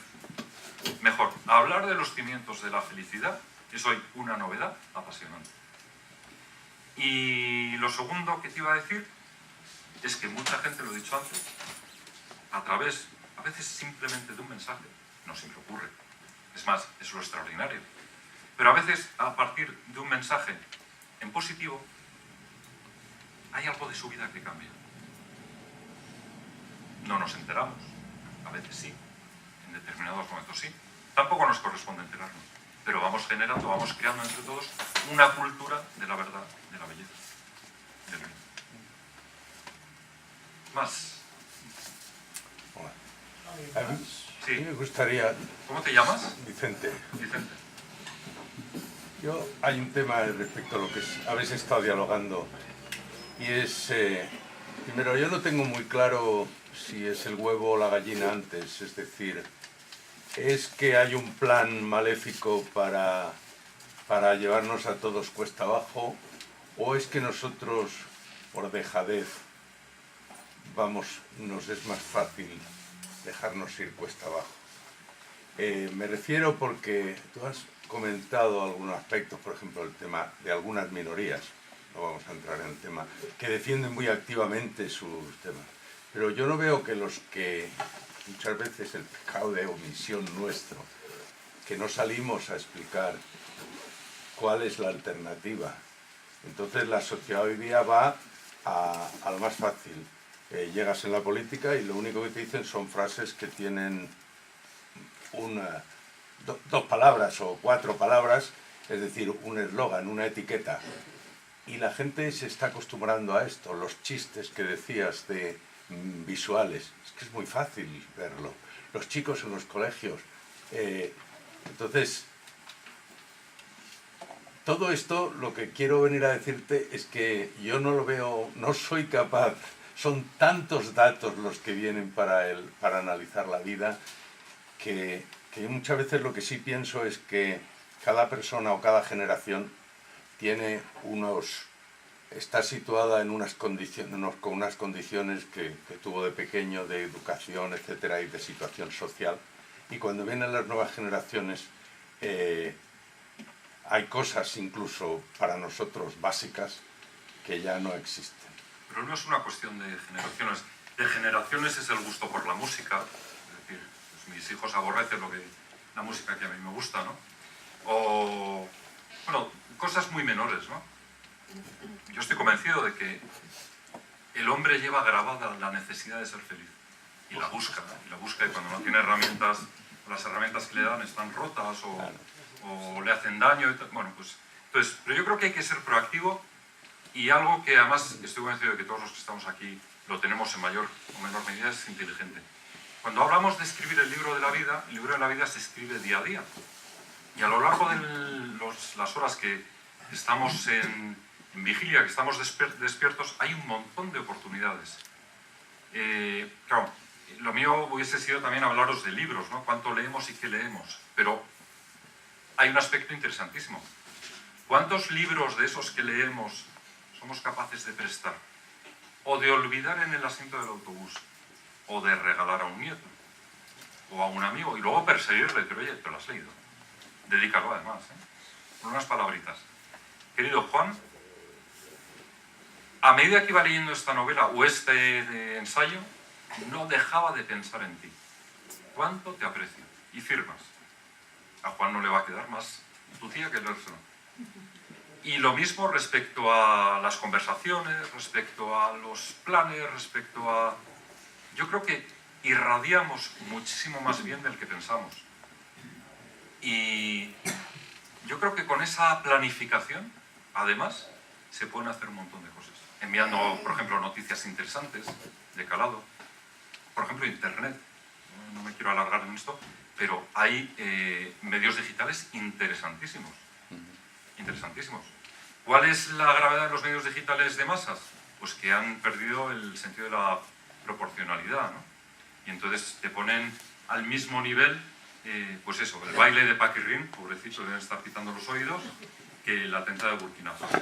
mejor, hablar de los cimientos de la felicidad es hoy una novedad apasionante. Y lo segundo que te iba a decir es que mucha gente, lo he dicho antes, a través, a veces simplemente de un mensaje, no siempre ocurre, es más, es lo extraordinario, pero a veces a partir de un mensaje en positivo, hay algo de su vida que cambia. No nos enteramos, a veces sí, en determinados momentos sí, tampoco nos corresponde enterarnos, pero vamos generando, vamos creando entre todos una cultura de la verdad, de la belleza, del bien. Más. A mí, Sí. me gustaría... ¿Cómo te llamas? Vicente. Vicente. Hay un tema respecto a lo que habéis estado dialogando y es... primero, yo no tengo muy claro si es el huevo o la gallina antes, es decir, ¿es que hay un plan maléfico para llevarnos a todos cuesta abajo o es que nosotros, por dejadez, nos es más fácil dejarnos ir cuesta abajo? Me refiero porque tú has comentado algunos aspectos, por ejemplo, el tema de algunas minorías, no vamos a entrar en el tema, que defienden muy activamente sus temas. Pero yo no veo que los que, muchas veces el pecado de omisión nuestro, que no salimos a explicar cuál es la alternativa. Entonces la sociedad hoy día va a lo más fácil. Llegas en la política y lo único que te dicen son frases que tienen dos palabras o cuatro palabras, es decir, un eslogan, una etiqueta. Y la gente se está acostumbrando a esto, los chistes que decías de visuales, es que es muy fácil verlo. Los chicos en los colegios. Entonces, todo esto lo que quiero venir a decirte es que yo no lo veo, no soy capaz. Son tantos datos los que vienen para analizar la vida que muchas veces lo que sí pienso es que cada persona o cada generación tiene está situada en con unas condiciones que tuvo de pequeño, de educación, etcétera, y de situación social. Y cuando vienen las nuevas generaciones hay cosas incluso para nosotros básicas que ya no existen. Pero no es una cuestión de generaciones. De generaciones es el gusto por la música. Es decir, pues mis hijos aborrecen la música que a mí me gusta, ¿no? O, bueno, cosas muy menores, ¿no? Yo estoy convencido de que el hombre lleva grabada la necesidad de ser feliz. Y la busca, y cuando no tiene herramientas, las herramientas que le dan están rotas o le hacen daño. Bueno, pues, entonces, pero yo creo que hay que ser proactivo. Y algo que además estoy convencido de que todos los que estamos aquí lo tenemos en mayor o menor medida es inteligente. Cuando hablamos de escribir el libro de la vida se escribe día a día. Y a lo largo de las horas que estamos en en vigilia, que estamos despiertos, hay un montón de oportunidades. Claro, lo mío hubiese sido también hablaros de libros, ¿no? Cuánto leemos y qué leemos, pero hay un aspecto interesantísimo. ¿Cuántos libros de esos que leemos somos capaces de prestar? O de olvidar en el asiento del autobús, o de regalar a un nieto, o a un amigo, y luego perseguirle, pero oye, te lo has leído. Dedícalo además, con unas palabritas. Querido Juan, a medida que iba leyendo esta novela o este ensayo, no dejaba de pensar en ti. ¿Cuánto te aprecio? Y firmas. A Juan no le va a quedar más tucía que leérselo. Y lo mismo respecto a las conversaciones, respecto a los planes, respecto a... Yo creo que irradiamos muchísimo más bien del que pensamos. Y yo creo que con esa planificación, además, se pueden hacer un montón de cosas. Enviando, por ejemplo, noticias interesantes, de calado. Por ejemplo, Internet. No me quiero alargar en esto, pero hay medios digitales interesantísimos. Interesantísimos. ¿Cuál es la gravedad de los medios digitales de masas? Pues que han perdido el sentido de la proporcionalidad, ¿no? Y entonces te ponen al mismo nivel, pues eso, el baile de Paquirrín, pobrecito, deben estar quitando los oídos, que la tenta de Burkina Faso.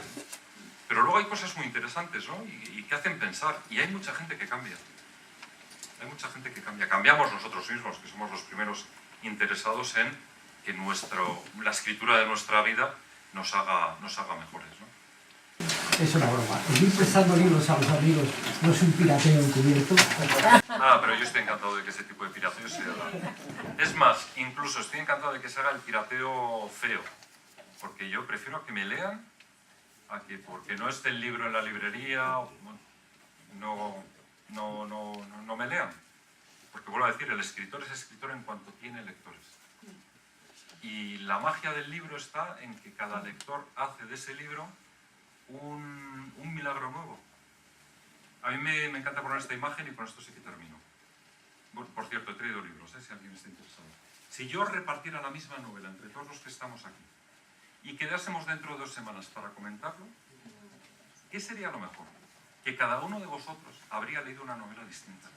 Pero luego hay cosas muy interesantes, ¿no? Y que hacen pensar. Y hay mucha gente que cambia. Hay mucha gente que cambia. Cambiamos nosotros mismos, que somos los primeros interesados en que la escritura de nuestra vida nos haga mejores, ¿no? Es una broma. El ir prestando libros a los amigos no es un pirateo encubierto. Pero yo estoy encantado de que ese tipo de pirateo se haga. Es más, incluso estoy encantado de que se haga el pirateo feo. Porque yo prefiero que me lean a que porque no esté el libro en la librería no me lean. Porque vuelvo a decir, el escritor es escritor en cuanto tiene lectores. Y la magia del libro está en que cada lector hace de ese libro un milagro nuevo. A mí me encanta poner esta imagen y con esto sí que termino. Bueno, por cierto, he traído libros, si alguien está interesado. Si yo repartiera la misma novela entre todos los que estamos aquí y quedásemos dentro de 2 semanas para comentarlo, ¿qué sería lo mejor? Que cada uno de vosotros habría leído una novela distinta.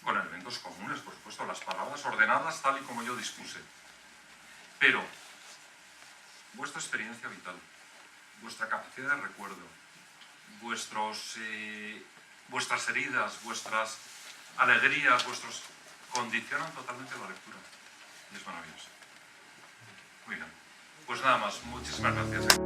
Con elementos comunes, por supuesto, las palabras ordenadas tal y como yo dispuse. Pero vuestra experiencia vital, vuestra capacidad de recuerdo, vuestras heridas, vuestras alegrías, condicionan totalmente la lectura. Y es maravilloso. Muy bien. Pues nada más, muchísimas gracias.